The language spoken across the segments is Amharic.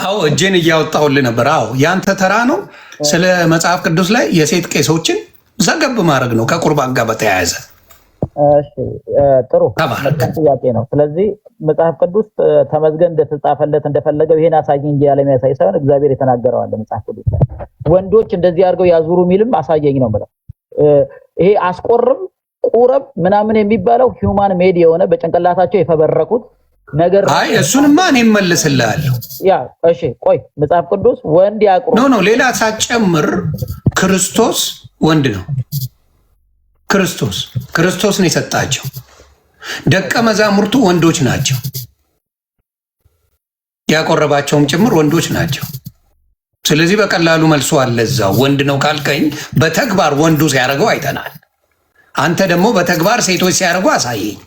አዎ እጄን እያወጣሁልህ ነበር። አዎ ያንተ ተራ ነው። ስለ መጽሐፍ ቅዱስ ላይ የሴት ቄሶችን ዘገብ ማድረግ ነው ከቁርባን ጋር በተያያዘ። እሺ ጥሩ ጥያቄ ነው። ስለዚህ መጽሐፍ ቅዱስ ተመዝገን እንደተጻፈለት እንደፈለገው ይሄን አሳየኝ እንጂ ያለ የሚያሳይ ሳይሆን እግዚአብሔር የተናገረው አለ መጽሐፍ ቅዱስ ላይ ወንዶች እንደዚህ አድርገው ያዙሩ ሚልም አሳየኝ ነው ማለት። ይሄ አስቆርም ቁረብ ምናምን የሚባለው ሂዩማን ሜድ የሆነ በጭንቅላታቸው የፈበረኩት ነገር አይ እሱንማ እኔ እመልስልሃለሁ። ያ እሺ ቆይ መጽሐፍ ቅዱስ ወንድ ያቁሩ ኖ ሌላ ሳጨምር ክርስቶስ ወንድ ነው። ክርስቶስ ነው የሰጣቸው። ደቀ መዛሙርቱ ወንዶች ናቸው። ያቆረባቸውም ጭምር ወንዶች ናቸው። ስለዚህ በቀላሉ መልሶ አለ እዛው። ወንድ ነው ካልከኝ በተግባር ወንዱ ሲያደርገው አይተናል። አንተ ደግሞ በተግባር ሴቶች ሲያደርጉ አሳየኝ።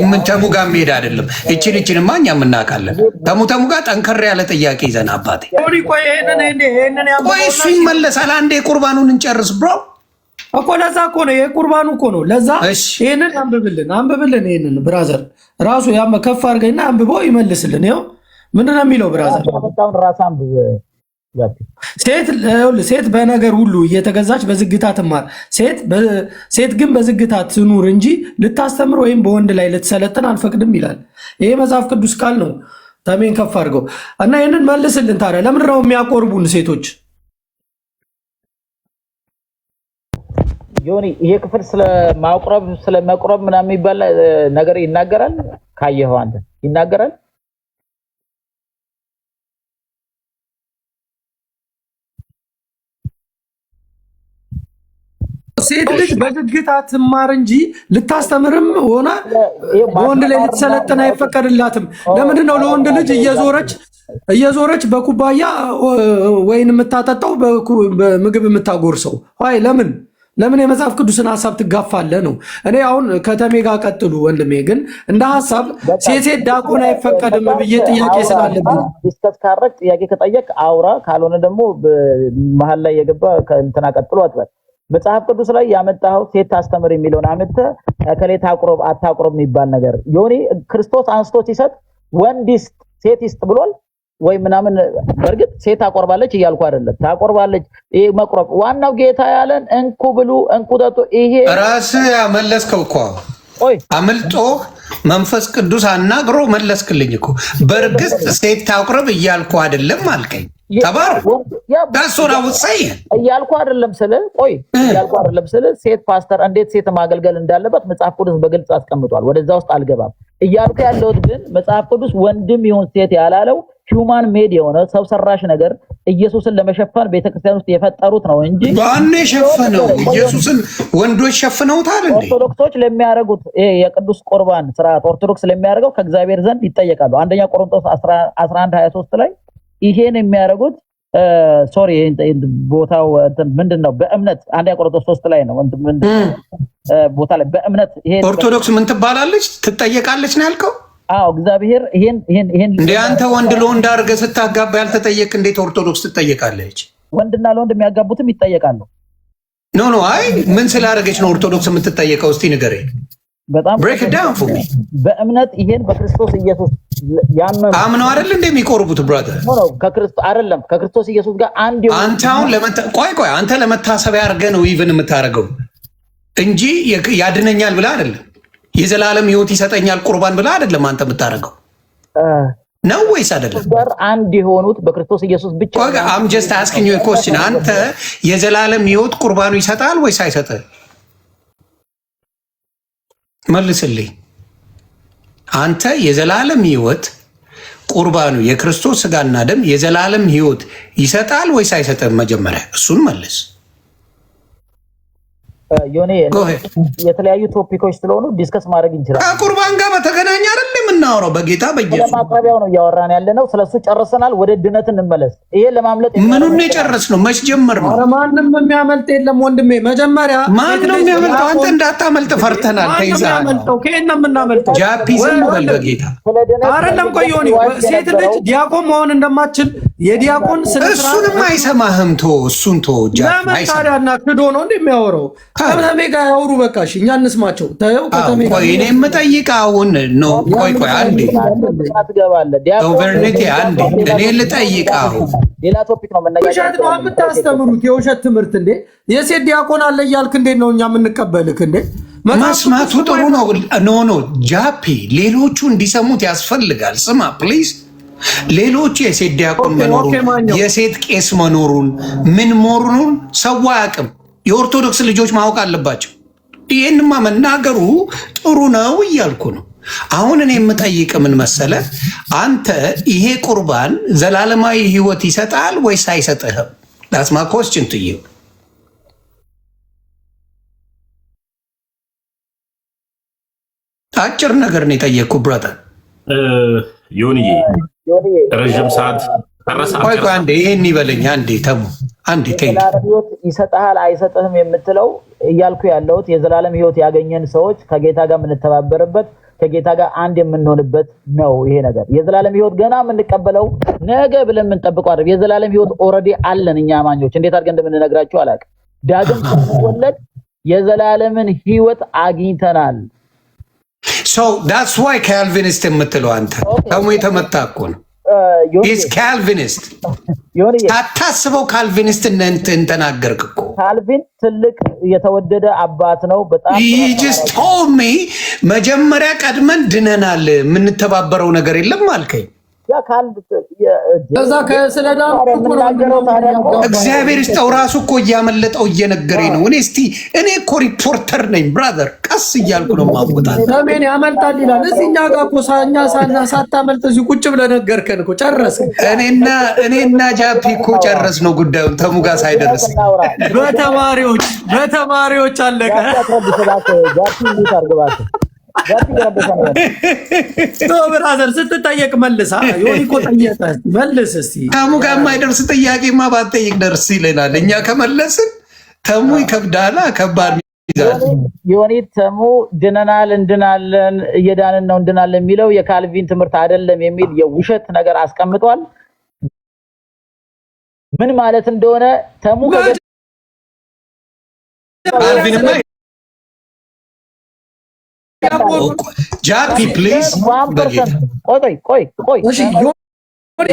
ምን ተሙ ጋር መሄድ አይደለም። እቺንማ እኛም እናውቃለን። ተሙ ጋር ጠንከር ያለ ጥያቄ ይዘን አባቴ ቆይ እሱ ይመለሳል። አንዴ ቁርባኑን እንጨርስ ብሮ እኮ ለዛ እኮ ነው የቁርባኑ እኮ ነው ለዛ። ይሄንን አንብብልን ይሄንን ብራዘር ራሱ ያመ ከፍ አድርገኝና አንብበው ይመልስልን። ይኸው ምንድነው የሚለው ብራዘር? ሴት በነገር ሁሉ እየተገዛች በዝግታ ትማር። ሴት ግን በዝግታ ትኑር እንጂ ልታስተምር ወይም በወንድ ላይ ልትሰለጥን አልፈቅድም ይላል። ይሄ መጽሐፍ ቅዱስ ቃል ነው። ተሜን ከፍ አድርገው እና ይሄንን መልስልን። ታዲያ ለምንድን ነው የሚያቆርቡን ሴቶች? ዮኒ ይሄ ክፍል ስለመቁረብ ምናምን የሚባል ነገር ይናገራል። ካየኸው አንተ ይናገራል። ሴት ልጅ በዝግታ ትማር እንጂ ልታስተምርም ሆነ በወንድ ላይ ልትሰለጥን አይፈቀድላትም። ለምንድን ነው ለወንድ ልጅ እየዞረች በኩባያ ወይን የምታጠጣው በምግብ የምታጎርሰው? አይ ለምን የመጽሐፍ ቅዱስን ሐሳብ ትጋፋለህ ነው። እኔ አሁን ከተሜ ጋር ቀጥሉ ወንድሜ፣ ግን እንደ ሐሳብ ሴት ዲያቆን አይፈቀድም ብዬ ጥያቄ ስላለብኝ ዲስከስ ካረክ ጥያቄ ከጠየቅ አውራ፣ ካልሆነ ደግሞ መሀል ላይ የገባ እንትና ቀጥሎ አጥበት። መጽሐፍ ቅዱስ ላይ ያመጣው ሴት ታስተምር የሚለውን አመጣ ከሌ ታቁረብ አታቁረብ የሚባል ነገር ዮኒ ክርስቶስ አንስቶ ሲሰጥ ወንድ ይስጥ ሴት ይስጥ ብሏል ወይ ምናምን? በርግጥ ሴት ታቆርባለች እያልኩ አይደለም፣ ታቆርባለች። ይሄ መቁረብ ዋናው ጌታ ያለን እንኩ ብሉ እንኩ ጠጡ። ይሄ ራስህ ያመለስከው እኮ አምልጦ መንፈስ ቅዱስ አናግሮ መለስክልኝ እኮ። በርግጥ ሴት ታቁረብ እያልኩ አይደለም አልከኝ። ተባር ዳሶና ውጻይ እያልኩ አይደለም ስለ ሴት ፓስተር እንዴት ሴት ማገልገል እንዳለበት መጽሐፍ ቅዱስ በግልጽ አስቀምጧል። ወደዛ ውስጥ አልገባም። እያልኩ ያለሁት ግን መጽሐፍ ቅዱስ ወንድም ይሁን ሴት ያላለው ሂዩማን ሜድ የሆነ ሰው ሰራሽ ነገር ኢየሱስን ለመሸፈን ቤተክርስቲያን ውስጥ የፈጠሩት ነው እንጂ ባኔ ሸፈነው ኢየሱስን ወንዶች ሸፍነውታል እንዴ? ኦርቶዶክሶች ለሚያደርጉት የቅዱስ ቁርባን ስርዓት ኦርቶዶክስ ለሚያደርገው ከእግዚአብሔር ዘንድ ይጠየቃሉ። አንደኛ ቆሮንቶስ 11:23 ላይ ይሄን የሚያደርጉት ቦታው ምንድነው? በእምነት አንደኛ ቆሮንቶስ 3 ላይ ነው ቦታ ላይ በእምነት ይሄ ኦርቶዶክስ ምን ትባላለች? ትጠየቃለች ነው ያልከው? አዎ እግዚአብሔር ይሄን እንደ አንተ ወንድ ለወንድ አድርገህ ስታጋባ ያልተጠየቅ እንዴት ኦርቶዶክስ ትጠየቃለች? ወንድና ለወንድ የሚያጋቡትም ይጠየቃሉ። ኖ አይ ምን ስላደረገች ነው ኦርቶዶክስ የምትጠየቀው? እስቲ ንገረኝ። በጣም ብሬክ ዳውን ፎር ሚ። በእምነት ይሄን በክርስቶስ ኢየሱስ ያመኑ አምነው አይደል እንደሚቆርቡት ብራዘር? ኖ ከክርስቶስ አይደለም ከክርስቶስ ኢየሱስ ጋር አንድ ይሁን። አንተ አሁን ቆይ አንተ ለመታሰቢያ አድርገህ ነው ኢቭን የምታደርገው እንጂ ያድነኛል ብለህ አይደለም። የዘላለም ሕይወት ይሰጠኛል ቁርባን ብለህ አይደለም አንተ የምታደርገው ነው ወይስ አይደለም? አንድ የሆኑት በክርስቶስ ኢየሱስ ብቻ። አም ጀስት አስኪንግ ዩ ኮስችን። አንተ የዘላለም ሕይወት ቁርባኑ ይሰጣል ወይስ አይሰጥም? መልስልኝ። አንተ የዘላለም ሕይወት ቁርባኑ የክርስቶስ ስጋና ደም የዘላለም ሕይወት ይሰጣል ወይስ አይሰጥም? መጀመሪያ እሱን መልስ። ዮኔ የተለያዩ ቶፒኮች ስለሆኑ ዲስከስ ማድረግ እንችላለን። ከቁርባን ጋር በተገናኘ አይደል የምናወራው? በጌታ በኢየሱስ ማቅረቢያው ነው እያወራን ያለነው። ስለሱ ጨርሰናል። ወደ ድነት እንመለስ። ይሄ ለማምለጥ ምኑን ነው የጨረስነው? መች ጀመር ነው? ኧረ ማንም የሚያመልጥ የለም ወንድሜ። መጀመሪያ ማን ነው የሚያመልጠው? አንተ እንዳታመልጥ ፈርተናል። ተይዘሃል። ከየት ነው የምናመልጠው? ጃፒ ዝም በል በጌታ አይደለም። ቆይ ዮኒ ሴት ልጅ ዲያቆን መሆን እንደማትችል የዲያቆን ስነ ስርዓት እሱንም አይሰማህም። እሱን ለምን ታዲያና ክዶ ነው እንደሚያወራው? ከተሜ ጋር ያወሩ። በቃ እሺ እኛ እንስማቸው። ታየው ከተሜ ጋር እኔ የምጠይቅህ አሁን ነው። ቆይ አንዴ ኦቨርኔቲ አንዴ እኔ ልጠይቅህ አሁን ሌላ ቶፒክ ነው መነጋገር። ውሸት ነው የምታስተምሩት፣ የውሸት ትምህርት እንዴ! የሴት ዲያቆን አለ እያልክ እንዴት ነው እኛ የምንቀበልክ እንዴ? መስማቱ ጥሩ ነው። ኖ ጃፒ ሌሎቹ እንዲሰሙት ያስፈልጋል። ስማ ፕሊዝ፣ ሌሎቹ የሴት ዲያቆን መኖሩን የሴት ቄስ መኖሩን ምን መሆኑን ሰው አያውቅም። የኦርቶዶክስ ልጆች ማወቅ አለባቸው። ይህንማ መናገሩ ጥሩ ነው እያልኩ ነው። አሁን እኔ የምጠይቅ ምን መሰለ፣ አንተ ይሄ ቁርባን ዘላለማዊ ህይወት ይሰጣል ወይስ አይሰጥህም? ዳትስ ማይ ኮስችን ቱ ዩ። አጭር ነገር ነው የጠየቅኩ ብራዘር ዮኒዬ። ረዥም ሰዓት ቆይ አንዴ ይሄን ይበለኝ አንዴ ተሙ አንዴ የዘላለም ህይወት ይሰጥሃል አይሰጥህም የምትለው እያልኩ ያለሁት የዘላለም ህይወት ያገኘን ሰዎች ከጌታ ጋር የምንተባበርበት ከጌታ ጋር አንድ የምንሆንበት ነው። ይሄ ነገር የዘላለም ህይወት ገና የምንቀበለው ነገ ብለን የምንጠብቀው አይደል። የዘላለም ህይወት ኦልሬዲ አለን እኛ አማኞች። እንዴት አድርገን እንደምንነግራችሁ አላውቅም። ዳግም ስንወለድ የዘላለምን ህይወት አግኝተናል። ሶ ዳትስ ዋይ ካልቪኒስት የምትለው አንተ ተሙ የተመታ እኮ ነው። ኢዝ ካልቪኒስት አታስበው። ካልቪኒስት እንተናገርክ እኮ ካልቪን ትልቅ የተወደደ አባት ነው። በጣም ጀስት ቶልድ ሚ መጀመሪያ ቀድመን ድነናል፣ የምንተባበረው ነገር የለም አልከኝ። ያ ከዛ ከስለዳን እግዚአብሔር ይስጠው። ራሱ እኮ እያመለጠው እየነገረኝ ነው። እኔ እኮ ሪፖርተር ነኝ ብራዘር፣ ቀስ እያልኩ ነው ማውጣት። ሰሜን ያመልጣል ይላል። እዚህኛ ጋር እኮ እኛ ሳታመልጥ እዚህ ቁጭ ብለህ ነገርከን እኮ ጨረስን። እኔና ጃፒ እኮ ጨረስ ነው ጉዳዩን ተሙ ጋር ሳይደርስ በተማሪዎች አለቀ። ብራዘር ስትጠየቅ መልሳ ዮኒ እኮ ጠየቀ መልስ። እስቲ ተሙ ጋር የማይደርስ ጥያቄማ ባትጠይቅ ደርስ ይለናል። እኛ ከመለስን ተሙ ይከብዳላ። ከባድ ይዛል ዮኒ። ተሙ ድነናል፣ እንድናለን፣ እየዳንን ነው እንድናለን የሚለው የካልቪን ትምህርት አይደለም የሚል የውሸት ነገር አስቀምጧል። ምን ማለት እንደሆነ ተሙ ካልቪንማ ጃፒ ፕሊዝ ቆይ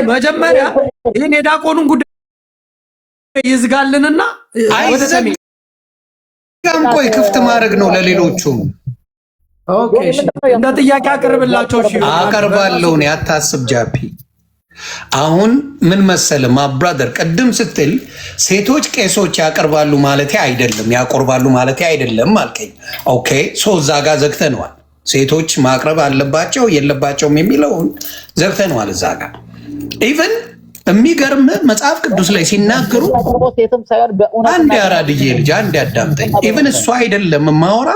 መጀመሪያ ይህን የዲያቆኑን ጉዳይ ይዝጋልንና አይዘጋም። ቆይ ክፍት ማድረግ ነው ለሌሎቹም። እንደ ጥያቄ አቅርብላቸው። አቀርባለሁ እኔ አታስብ ጃፒ። አሁን ምን መሰለ ማብራደር፣ ቅድም ስትል ሴቶች ቄሶች ያቀርባሉ ማለቴ አይደለም ያቆርባሉ ማለቴ አይደለም አልከኝ። ኦኬ ሶ እዛ ጋር ዘግተነዋል። ሴቶች ማቅረብ አለባቸው የለባቸውም የሚለውን ዘግተነዋል እዛ ጋር። ኢቨን የሚገርም መጽሐፍ ቅዱስ ላይ ሲናገሩ አንድ አራድዬ ልጅ አንድ ያዳምጠኝ። ኢቨን እሱ አይደለም ማወራ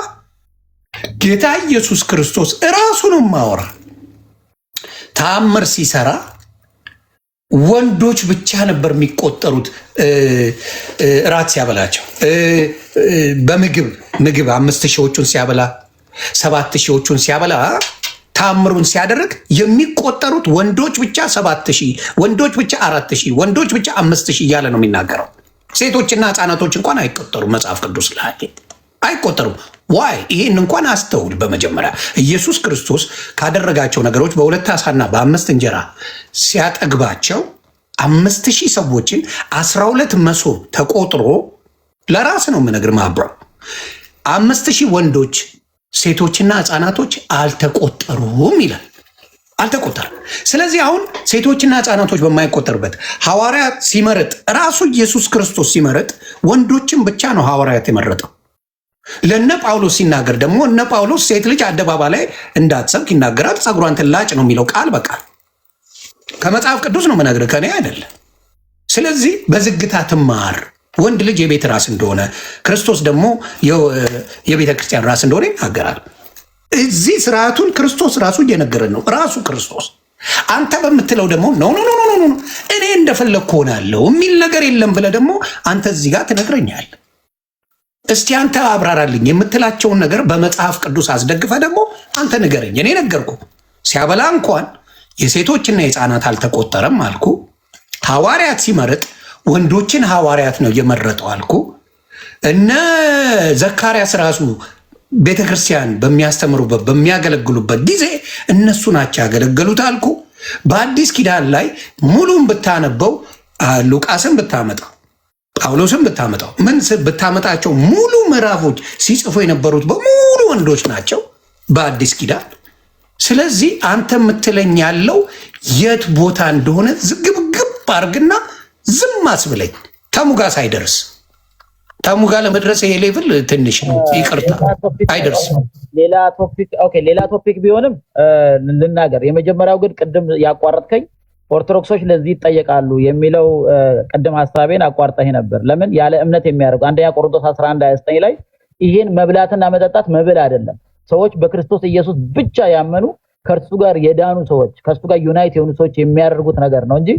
ጌታ ኢየሱስ ክርስቶስ እራሱ ነው ማወራ። ተአምር ሲሰራ ወንዶች ብቻ ነበር የሚቆጠሩት። እራት ሲያበላቸው በምግብ 5000ዎቹን ሲያበላ 7000ዎቹን ሲያበላ ታምሩን ሲያደርግ የሚቆጠሩት ወንዶች ብቻ 7000፣ ወንዶች ብቻ 4000፣ ወንዶች ብቻ 5000 እያለ ነው የሚናገረው። ሴቶችና ህፃናቶች እንኳን አይቆጠሩም መጽሐፍ ቅዱስ ላይ አይቆጠሩም። ዋይ ይሄን እንኳን አስተውል። በመጀመሪያ ኢየሱስ ክርስቶስ ካደረጋቸው ነገሮች በ2 ዓሣና በ5 እንጀራ ሲያጠግባቸው 5000 ሰዎችን 12 መሶብ ተቆጥሮ ለራስ ነው የምነግር ማብራው 5000 ወንዶች ሴቶችና ህፃናቶች አልተቆጠሩም ይላል። አልተቆጠረም። ስለዚህ አሁን ሴቶችና ህፃናቶች በማይቆጠርበት ሐዋርያት ሲመረጥ ራሱ ኢየሱስ ክርስቶስ ሲመረጥ ወንዶችን ብቻ ነው ሐዋርያት የመረጠው። ለነ ጳውሎስ ሲናገር ደግሞ እነ ጳውሎስ ሴት ልጅ አደባባይ ላይ እንዳትሰብክ ይናገራል። ፀጉሯን ትላጭ ነው የሚለው ቃል በቃል ከመጽሐፍ ቅዱስ ነው የምነግርህ ከኔ አይደለም። ስለዚህ በዝግታ ትማር። ወንድ ልጅ የቤት ራስ እንደሆነ ክርስቶስ ደግሞ የቤተ ክርስቲያን ራስ እንደሆነ ይናገራል። እዚህ ስርዓቱን ክርስቶስ ራሱ እየነገረን ነው። ራሱ ክርስቶስ አንተ በምትለው ደግሞ ኖ እኔ እንደፈለግኩ ሆናለሁ የሚል ነገር የለም ብለህ ደግሞ አንተ እዚህ ጋር ትነግረኛል። እስቲ አንተ አብራራልኝ የምትላቸውን ነገር በመጽሐፍ ቅዱስ አስደግፈ ደግሞ አንተ ንገረኝ። እኔ ነገርኩ። ሲያበላ እንኳን የሴቶችና የህፃናት አልተቆጠረም አልኩ። ሐዋርያት ሲመርጥ ወንዶችን ሐዋርያት ነው የመረጠው አልኩ። እነ ዘካርያስ ራሱ ቤተክርስቲያን በሚያስተምሩበት በሚያገለግሉበት ጊዜ እነሱ ናቸው ያገለገሉት አልኩ። በአዲስ ኪዳን ላይ ሙሉን ብታነበው ሉቃስን ብታመጣው ጳውሎስን ብታመጣው ምን ብታመጣቸው ሙሉ ምዕራፎች ሲጽፉ የነበሩት በሙሉ ወንዶች ናቸው በአዲስ ኪዳን። ስለዚህ አንተ የምትለኝ ያለው የት ቦታ እንደሆነ ዝግብግብ አርግና ዝም አስብለኝ። ተሙጋ ሳይደርስ ተሙጋ ለመድረስ ይሄ ሌቭል ትንሽ ነው። ይቅርታ አይደርስም። ሌላ ቶፒክ ቢሆንም ልናገር። የመጀመሪያው ግን ቅድም ያቋረጥከኝ ኦርቶዶክሶች ለዚህ ይጠየቃሉ የሚለው ቅድም ሐሳቤን አቋርጠህ ነበር። ለምን ያለ እምነት የሚያደርጉ አንደኛ ቆሮንቶስ 11:29 ላይ ይሄን መብላትና መጠጣት መብል አይደለም፣ ሰዎች በክርስቶስ ኢየሱስ ብቻ ያመኑ ከእርሱ ጋር የዳኑ ሰዎች ከእሱ ጋር ዩናይት የሆኑ ሰዎች የሚያደርጉት ነገር ነው እንጂ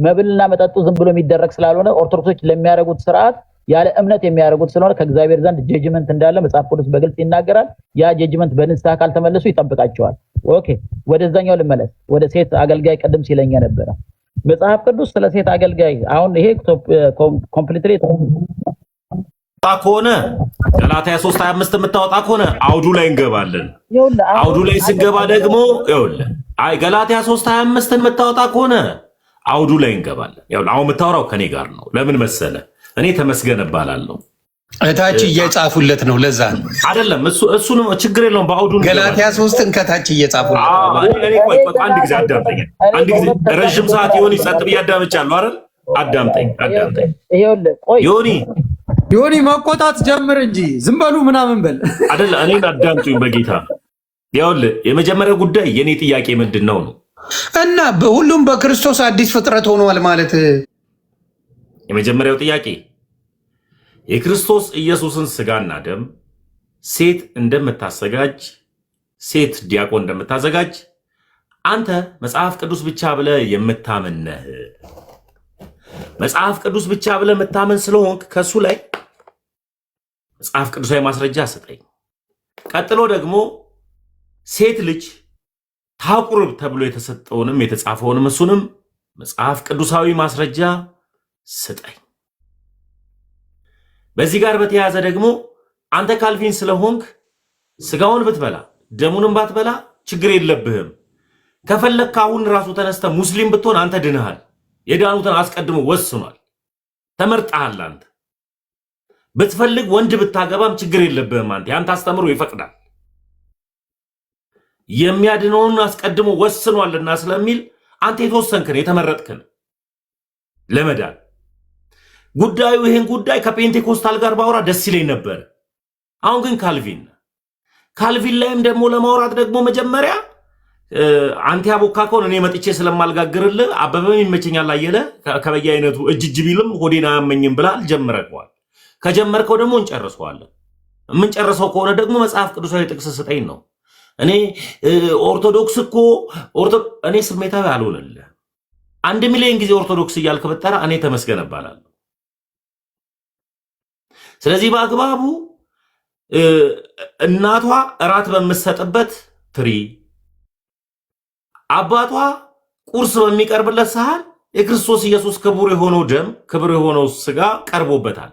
መብልና መጠጡ ዝም ብሎ የሚደረግ ስላልሆነ ኦርቶዶክሶች ለሚያደርጉት ስርዓት ያለ እምነት የሚያደርጉት ስለሆነ ከእግዚአብሔር ዘንድ ጀጅመንት እንዳለ መጽሐፍ ቅዱስ በግልጽ ይናገራል። ያ ጀጅመንት በንስሐ ካልተመለሱ ይጠብቃቸዋል። ኦኬ፣ ወደዛኛው ልመለስ። ወደ ሴት አገልጋይ ቅድም ሲለኝ ነበር መጽሐፍ ቅዱስ ስለ ሴት አገልጋይ። አሁን ይሄ ኮምፕሊትሊ ከሆነ ገላትያ 3:25 የምታወጣ ከሆነ አውዱ ላይ እንገባለን። አውዱ ላይ ስንገባ ደግሞ ይኸውልህ፣ አይ ገላትያ 3:25 የምታወጣ ከሆነ አውዱ ላይ እንገባለን። ይኸውልህ አሁን የምታወራው ከኔ ጋር ነው። ለምን መሰለ? እኔ ተመስገን እባላለሁ። እታች እየጻፉለት ነው። ለዛ ነው አይደለም እሱ ነው ችግር የለውም። በአውዱ ገላትያ 3ን ከታች እየጻፉለት እኔ ቆይ አንድ ጊዜ አዳምጠኝ። አንድ ጊዜ ረጅም ሰዓት ይሆን ይጸጥ ብዬ አዳምጫለሁ አይደል? አዳምጠኝ። ይኸውልህ ቆይ ዮኒ መቆጣት ጀምር እንጂ ዝም በሉ ምናምን በል አይደለ? እኔን አዳምጡኝ በጌታ። ይኸውልህ የመጀመሪያው ጉዳይ የኔ ጥያቄ ምንድን ነው እና ሁሉም በክርስቶስ አዲስ ፍጥረት ሆኗል ማለት የመጀመሪያው ጥያቄ የክርስቶስ ኢየሱስን ስጋና ደም ሴት እንደምታዘጋጅ ሴት ዲያቆን እንደምታዘጋጅ አንተ መጽሐፍ ቅዱስ ብቻ ብለህ የምታምን ነህ። መጽሐፍ ቅዱስ ብቻ ብለህ የምታምን ስለሆንክ ከሱ ላይ መጽሐፍ ቅዱሳዊ ማስረጃ ስጠኝ። ቀጥሎ ደግሞ ሴት ልጅ ታቁርብ ተብሎ የተሰጠውንም የተጻፈውንም እሱንም መጽሐፍ ቅዱሳዊ ማስረጃ ስጠኝ። በዚህ ጋር በተያያዘ ደግሞ አንተ ካልቪን ስለሆንክ ስጋውን ብትበላ ደሙንም ባትበላ ችግር የለብህም። ከፈለክ አሁን ራሱ ተነስተ ሙስሊም ብትሆን አንተ ድነሃል። የዳኑትን አስቀድሞ ወስኗል። ተመርጠሃል። አንተ ብትፈልግ ወንድ ብታገባም ችግር የለብህም። አንተ ያንተ አስተምሮ ይፈቅዳል። የሚያድነውን አስቀድሞ ወስኗልና ስለሚል አንተ የተወሰንክን የተመረጥክን ለመዳን ጉዳዩ ይሄን ጉዳይ ከፔንቴኮስታል ጋር ባወራ ደስ ይለኝ ነበር። አሁን ግን ካልቪን ላይም ደግሞ ለማውራት ደግሞ መጀመሪያ አንተ ያቦካ ከሆነ እኔ መጥቼ ስለማልጋግርልህ አበበም ይመቸኛል አየለ ከበየ አይነቱ እጅ ቢልም ሆዴና ያመኝም ብላል ጀምረቀዋል። ከጀመርከው ደግሞ እንጨርሰዋለን። የምንጨርሰው ከሆነ ደግሞ መጽሐፍ ቅዱሳዊ ጥቅስ ስጠኝ ነው። እኔ ኦርቶዶክስ እኮ እኔ ስሜታዊ አልሆንልህ። 1 ሚሊዮን ጊዜ ኦርቶዶክስ እያልክ ብትጠራ እኔ ተመስገን እባላለሁ። ስለዚህ በአግባቡ እናቷ እራት በምትሰጥበት ትሪ አባቷ ቁርስ በሚቀርብለት ሰሃን የክርስቶስ ኢየሱስ ክቡር የሆነው ደም ክቡር የሆነው ስጋ ቀርቦበታል።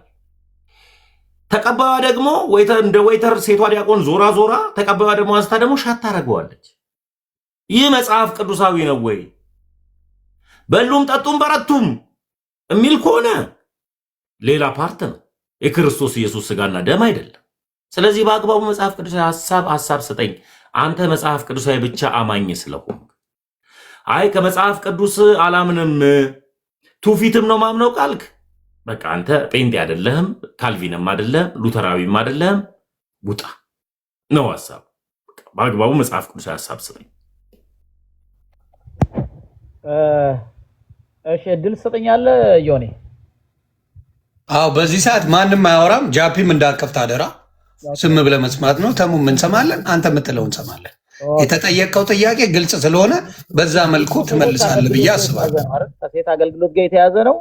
ተቀባዩ ደግሞ እንደ ዌይተር ሴቷ ዲያቆን ዞራ ተቀባዩ ደግሞ አንስታ ደግሞ ሻት ታደርገዋለች። ይህ መጽሐፍ ቅዱሳዊ ነው ወይ? በሉም ጠጡም በረቱም የሚል ከሆነ ሌላ ፓርት ነው። የክርስቶስ ኢየሱስ ስጋና ደም አይደለም። ስለዚህ በአግባቡ መጽሐፍ ቅዱሳዊ ሐሳብ ስጠኝ። አንተ መጽሐፍ ቅዱሳዊ ብቻ አማኝ ስለሆንክ አይ ከመጽሐፍ ቅዱስ አላምንም ትውፊትም ነው ማምነው ቃልክ በቃ አንተ ጴንጤ አይደለህም፣ ካልቪንም አይደለህም፣ ሉተራዊም አይደለህም፣ ውጣ ነው ሐሳብ። በአግባቡ መጽሐፍ ቅዱሳዊ ሐሳብ ስጠኝ። እሺ እድል ትሰጠኛለህ ዮኒ? አዎ በዚህ ሰዓት ማንም አያወራም። ጃፒም እንዳከፍት አደራ። ስም ብለህ መስማት ነው። ተሙም እንሰማለን፣ አንተ የምትለው እንሰማለን። የተጠየቀው ጥያቄ ግልጽ ስለሆነ በዛ መልኩ ትመልሳለህ ብዬ አስባለሁ። ከሴት አገልግሎት ጋር የተያዘ ነው።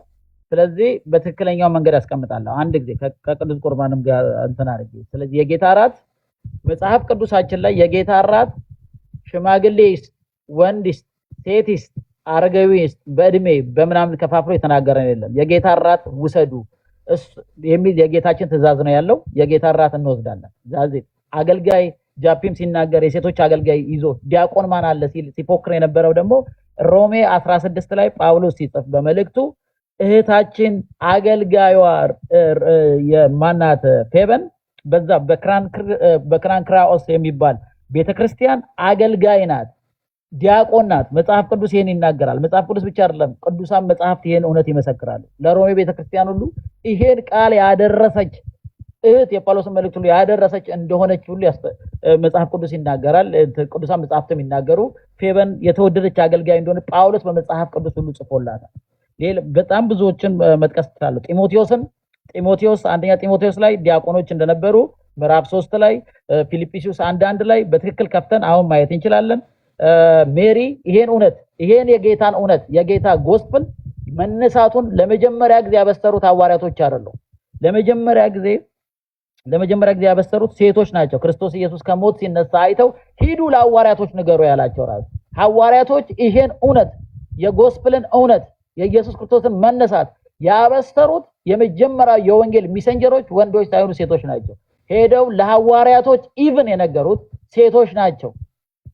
ስለዚህ በትክክለኛው መንገድ ያስቀምጣለሁ። አንድ ጊዜ ከቅዱስ ቁርባንም ጋር እንትን አድርጌ። ስለዚህ የጌታ እራት መጽሐፍ ቅዱሳችን ላይ የጌታ እራት ሽማግሌ ይስጥ፣ ወንድ ይስጥ፣ ሴት ይስጥ፣ አረጋዊ በእድሜ በምናምን ከፋፍሎ የተናገረ የለም። የጌታ ራት ውሰዱ የሚል የጌታችን ትእዛዝ ነው ያለው። የጌታ ራት እንወስዳለን። ዛዜ አገልጋይ ጃፒም ሲናገር የሴቶች አገልጋይ ይዞ ዲያቆን ማን አለ ሲል ሲፎክር የነበረው ደግሞ ሮሜ 16 ላይ ጳውሎስ ሲጽፍ በመልእክቱ እህታችን አገልጋይዋ የማናት ፌበን በዛ በክራንክራኦስ የሚባል ቤተክርስቲያን አገልጋይ ናት፣ ዲያቆን ናት። መጽሐፍ ቅዱስ ይሄን ይናገራል። መጽሐፍ ቅዱስ ብቻ አይደለም፣ ቅዱሳን መጽሐፍት ይሄን እውነት ይመሰክራሉ። ለሮሜ ቤተክርስቲያን ሁሉ ይሄን ቃል ያደረሰች እህት የጳውሎስን መልእክት ሁሉ ያደረሰች እንደሆነች ሁሉ መጽሐፍ ቅዱስ ይናገራል። ቅዱሳን መጽሐፍትም ይናገሩ ፌበን የተወደደች አገልጋይ እንደሆነ ጳውሎስ በመጽሐፍ ቅዱስ ሁሉ ጽፎላታል። በጣም ብዙዎችን መጥቀስ ይችላል። ጢሞቴዎስ አንደኛ ጢሞቴዎስ ላይ ዲያቆኖች እንደነበሩ ምዕራፍ 3 ላይ ፊልጵስዩስ 1:1 ላይ በትክክል ከፍተን አሁን ማየት እንችላለን። ሜሪ ይሄን እውነት ይሄን የጌታን እውነት የጌታ ጎስፕል መነሳቱን ለመጀመሪያ ጊዜ ያበሰሩት ሐዋርያቶች አይደሉም። ለመጀመሪያ ጊዜ ያበሰሩት ሴቶች ናቸው። ክርስቶስ ኢየሱስ ከሞት ሲነሳ አይተው ሂዱ ለሐዋርያቶች ንገሩ ያላቸው ራሱ ሐዋርያቶች ይሄን እውነት የጎስፕልን እውነት የኢየሱስ ክርስቶስን መነሳት ያበሰሩት የመጀመሪያ የወንጌል ሚሰንጀሮች ወንዶች ሳይሆኑ ሴቶች ናቸው። ሄደው ለሐዋርያቶች ኢቭን የነገሩት ሴቶች ናቸው።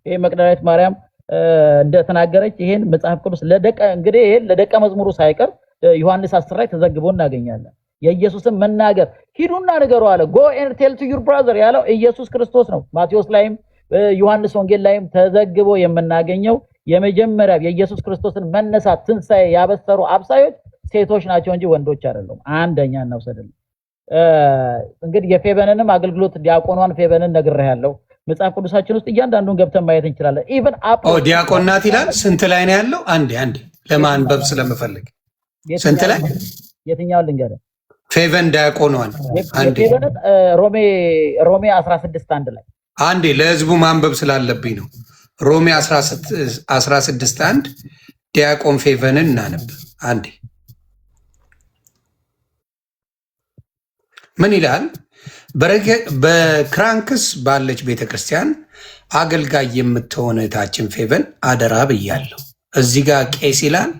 ይሄ መቅደላዊት ማርያም እንደተናገረች ይሄን መጽሐፍ ቅዱስ እንግዲህ ይሄን ለደቀ መዝሙሩ ሳይቀር ዮሐንስ 10 ላይ ተዘግቦ እናገኛለን። የኢየሱስን መናገር ሂዱና ንገሩ አለ። go and tell to your brother ያለው ኢየሱስ ክርስቶስ ነው። ማቴዎስ ላይም ዮሐንስ ወንጌል ላይም ተዘግቦ የምናገኘው የመጀመሪያ የኢየሱስ ክርስቶስን መነሳት ትንሣኤ ያበሰሩ አብሳዮች ሴቶች ናቸው እንጂ ወንዶች አይደሉም። አንደኛ እናውሰደልን። እንግዲህ የፌበንንም አገልግሎት ዲያቆኗን ፌበንን ነግሬሃለሁ። መጽሐፍ ቅዱሳችን ውስጥ እያንዳንዱን ገብተን ማየት እንችላለን። ኢቭን ዲያቆን ናት ይላል። ስንት ላይ ነው ያለው? አንዴ ለማንበብ ስለምፈልግ ስንት ላይ የትኛው ልንገር? ፌቨን ዲያቆኗን አንዴ ሮሜ 16:1 ላይ አንዴ ለህዝቡ ማንበብ ስላለብኝ ነው። ሮሜ 16:1 ዲያቆን ፌቨንን እናነብ አንዴ። ምን ይላል? በክራንክስ ባለች ቤተክርስቲያን አገልጋይ የምትሆን እህታችን ፌቨን አደራ ብያለሁ። እዚህ ጋር ቄስ ይላል፣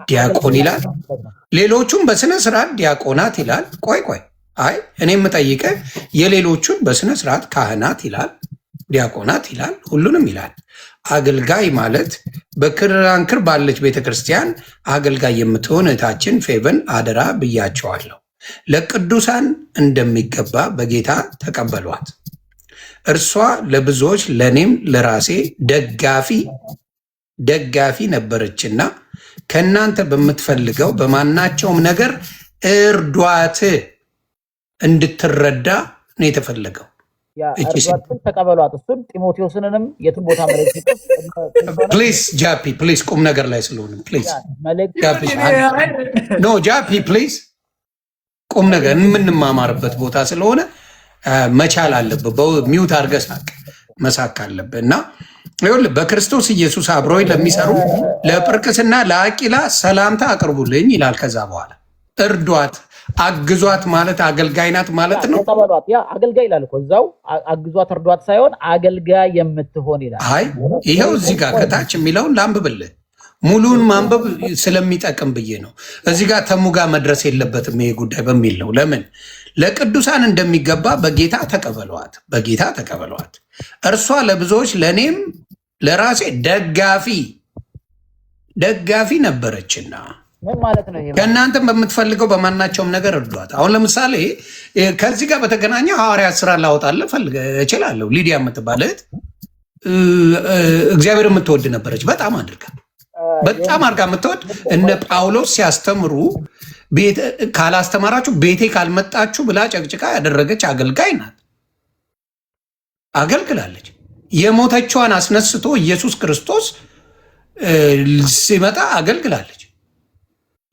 ዲያቆን ይላል፣ ሌሎቹም በስነ ስርዓት ዲያቆናት ይላል። ቆይ አይ እኔ የምጠይቀህ የሌሎቹን በስነ ስርዓት ካህናት ይላል፣ ዲያቆናት ይላል፣ ሁሉንም ይላል። አገልጋይ ማለት በክራንክር ባለች ቤተክርስቲያን አገልጋይ የምትሆን እህታችን ፌቨን አደራ ብያቸዋለሁ። ለቅዱሳን እንደሚገባ በጌታ ተቀበሏት። እርሷ ለብዙዎች ለኔም ለራሴ ደጋፊ ነበረችና ከእናንተ በምትፈልገው በማናቸውም ነገር እርዷት እንድትረዳ ነው የተፈለገው። ተቀበሏት። እሱን ጢሞቴዎስንም የትም ቦታ ፕሊዝ ጃፒ ፕሊዝ ቁም ነገር ላይ ስለሆነ ፕሊዝ ጃፒ ፕሊዝ ቁም ነገር የምንማማርበት ቦታ ስለሆነ መቻል አለብህ። ሚውት አድርገህ ሳቅ መሳቅ አለብህ። እና ይኸውልህ በክርስቶስ ኢየሱስ አብረውኝ ለሚሰሩ ለጵርቅስና ለአቂላ ሰላምታ አቅርቡልኝ ይላል። ከዛ በኋላ እርዷት፣ አግዟት ማለት አገልጋይ ናት ማለት ነው። ተቀበሏት። ያ አገልጋይ ይላል እኮ እዛው አግዟት እርዷት ሳይሆን አገልጋይ የምትሆን ይላል። አይ ይኸው እዚህ ጋር ከታች የሚለውን ላንብብልህ። ሙሉን ማንበብ ስለሚጠቅም ብዬ ነው። እዚህ ጋር ተሙ ጋር መድረስ የለበትም ይሄ ጉዳይ በሚል ነው። ለምን ለቅዱሳን እንደሚገባ በጌታ ተቀበሏት። እርሷ ለብዙዎች ለእኔም ለራሴ ደጋፊ ነበረችና። ምን ማለት ነው ይሄ? ከእናንተም በምትፈልገው በማናቸውም ነገር እርዷት። አሁን ለምሳሌ ከዚህ ጋር በተገናኘ ሐዋርያት ስራ ላወጣልህ እችላለሁ። ሊዲያ የምትባል እህት እግዚአብሔር የምትወድ ነበረች። በጣም አድርጋ የምትወድ እነ ጳውሎስ ሲያስተምሩ ካላስተማራችሁ ቤቴ ካልመጣችሁ ብላ ጨቅጭቃ ያደረገች አገልጋይ ናት። አገልግላለች። የሞተቿን አስነስቶ ኢየሱስ ክርስቶስ ሲመጣ አገልግላለች።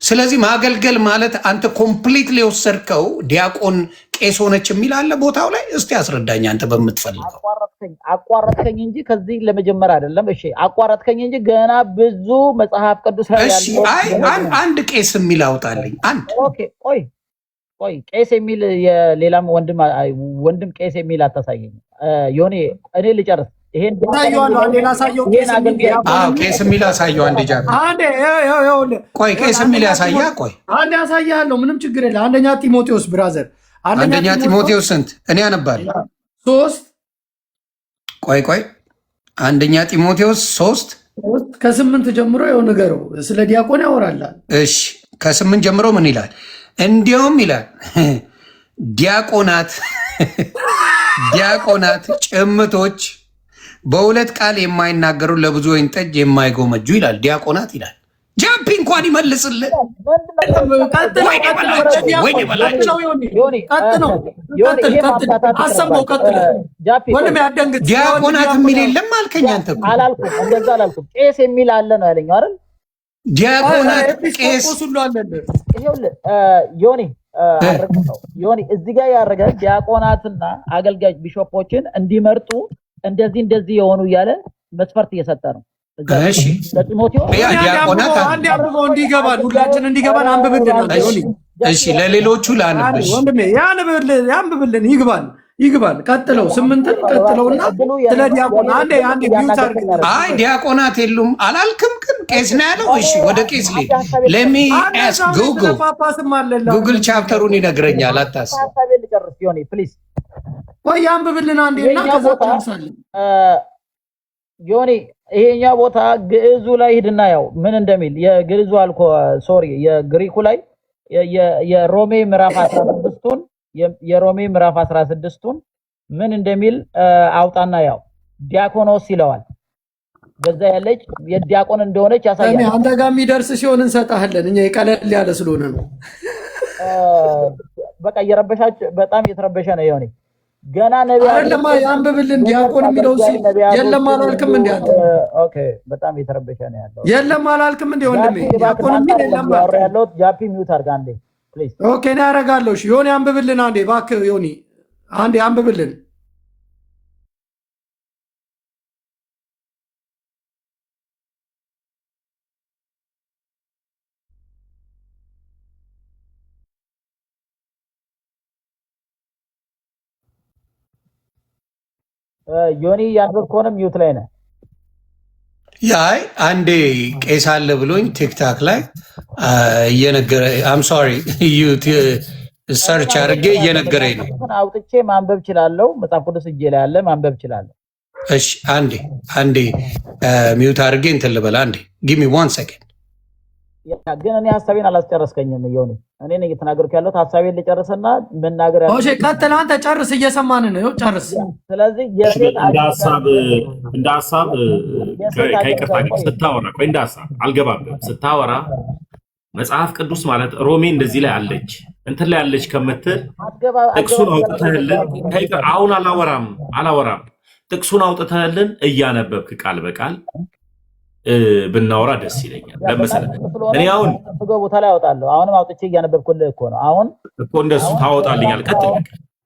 ስለዚህ ማገልገል ማለት አንተ ኮምፕሊትሊ የወሰድከው ዲያቆን ቄስ ሆነች የሚል አለ ቦታው ላይ። እስቲ አስረዳኝ አንተ በምትፈልገው። አቋረጥከኝ እንጂ ከዚህ ለመጀመር አይደለም። እሺ አቋረጥከኝ እንጂ ገና ብዙ መጽሐፍ ቅዱስ ላይ ያለው አንድ ቄስ የሚል አውጣልኝ። አንድ ኦኬ ቆይ ቄስ የሚል የሌላም ወንድም ቄስ የሚል አታሳየኝ። ዮኒ እኔ ልጨርስ። ይሄን ታየዋለሁ። አንዴ ላሳየው። ቄስ የሚል አሳየው። አንዴ ጃፒ አንዴ ቆይ፣ ቄስ የሚል ያሳያ። ቆይ አንዴ ያሳያለሁ። ምንም ችግር የለ። አንደኛ ጢሞቴዎስ ብራዘር፣ አንደኛ ጢሞቴዎስ ስንት? እኔ አነባለሁ 3 ቆይ አንደኛ ጢሞቴዎስ 3 ከ8 ጀምሮ የው ነገረው ስለ ዲያቆን ያወራላል። እሺ ከ8 ጀምሮ ምን ይላል? እንዲያውም ይላል ዲያቆናት ጭምቶች፣ በሁለት ቃል የማይናገሩ፣ ለብዙ ወይን ጠጅ የማይጎመጁ ይላል። ዲያቆናት ይላል። ጃፒ እንኳን ይመልስልን። ዲያቆናት የሚል የለም አልከኝ አንተ እኮ። አላልኩም፣ እንደዛ አላልኩም። ቄስ የሚል አለ ነው ያለኝ አይደል? ዲያቆናት ቄስ ይኸውልህ ዮኒ እዚህ ጋር ያደረገ ዲያቆናትና አገልጋይ ቢሾፖችን እንዲመርጡ እንደዚህ የሆኑ እያለ መስፈርት እየሰጠ ነው። እሺ ለጢሞቴዎስ ዲያቆናት እንዲገባን ሁላችን እንዲገባን አንብብልን። እሺ ለሌሎቹ ላንብሽ ወንድሜ ያንብብልን። ይግባን። ቀጥለው 8ን ቀጥለውና ስለ ዲያቆን አንዴ ቢዩት አድርግ። አይ ዲያቆናት የሉም አላልክም፣ ግን ቄስ ነው ያለው። እሺ ወደ ቄስ ልሂድ። ለሚ አስክ ጉግል ቻፕተሩን ይነግረኛል። አታስብ። ቆይ አንብብልን አንዴና ከዛ ታንሳለን። ዮኒ ይሄኛ ቦታ ግዕዙ ላይ ሂድና ያው ምን እንደሚል የግዕዙ አልኮ ሶሪ የግሪኩ ላይ የሮሜ ምዕራፍ 16ቱን የሮሜ ምዕራፍ 16ቱን ምን እንደሚል አውጣና ያው ዲያቆኖስ ይለዋል። በዛ ያለች የዲያቆን እንደሆነች ያሳያል። አንተ ጋር የሚደርስ ሲሆን እንሰጣለን። እኛ የቀለል ያለ ስለሆነ ነው። በቃ በጣም እየተረበሸ ነው ዮኒ። ገና ነብይ አይደለም ያንብብልን። ዲያቆን የሚለው የለም አላልክም እንዴ አንተ? ኦኬ በጣም እየተረበሸ ነው ያለው። የለም አላልክም እንዴ ወንድሜ? ዲያቆን የሚል የለም ያለው። ጃፒ ሚውት አድርጋ አንዴ ፕሊዝ። ኦኬ ነው ያረጋለሁ። እሺ ዮኒ አንብብልን አንዴ እባክህ። ዮኒ አንዴ አንብብልን። ዮኒ ያንብብ ከሆነ ሚውት ላይ ነህ። ያይ አንዴ ቄስ አለ ብሎኝ ቲክታክ ላይ እየነገረ አም ሶሪ ሰርች አድርጌ እየነገረኝ ነው። አውጥቼ ማንበብ እችላለሁ። መጽሐፍ ቅዱስ እጄ ላይ አለ፣ ማንበብ እችላለሁ። እሺ አንዴ ሚውት አድርጌ እንትን ልበል። አንዴ ጊቭ ሚ 1 ሰከንድ። ግን እኔ ሀሳቤን አላስጨረስከኝም ዮኒ። እኔ ነኝ እየተናገርኩ ያለሁት። ሀሳቤን ልጨርስና መናገር ያለው። እሺ ቀጥል አንተ ጨርስ። እየሰማን ነው። ጨርስ። ስለዚህ እንደ ሐሳብ ከይቅርታ ጋር ስታወራ ቆይ፣ እንደ ሐሳብ አልገባብህም። ስታወራ መጽሐፍ ቅዱስ ማለት ሮሜ እንደዚህ ላይ አለች እንትን ላይ አለች ከምትል ጥቅሱን አውጥተህልን አሁን አላወራም። ጥቅሱን አውጥተህልን እያነበብክ ቃል በቃል ብናወራ ደስ ይለኛል። ለምሳሌ እኔ አሁን ቦታ ላይ አወጣለሁ። አሁንም አውጥቼ እያነበብኩልህ እኮ ነው። አሁን እኮ እንደሱ ታወጣልኛል። ቀጥል።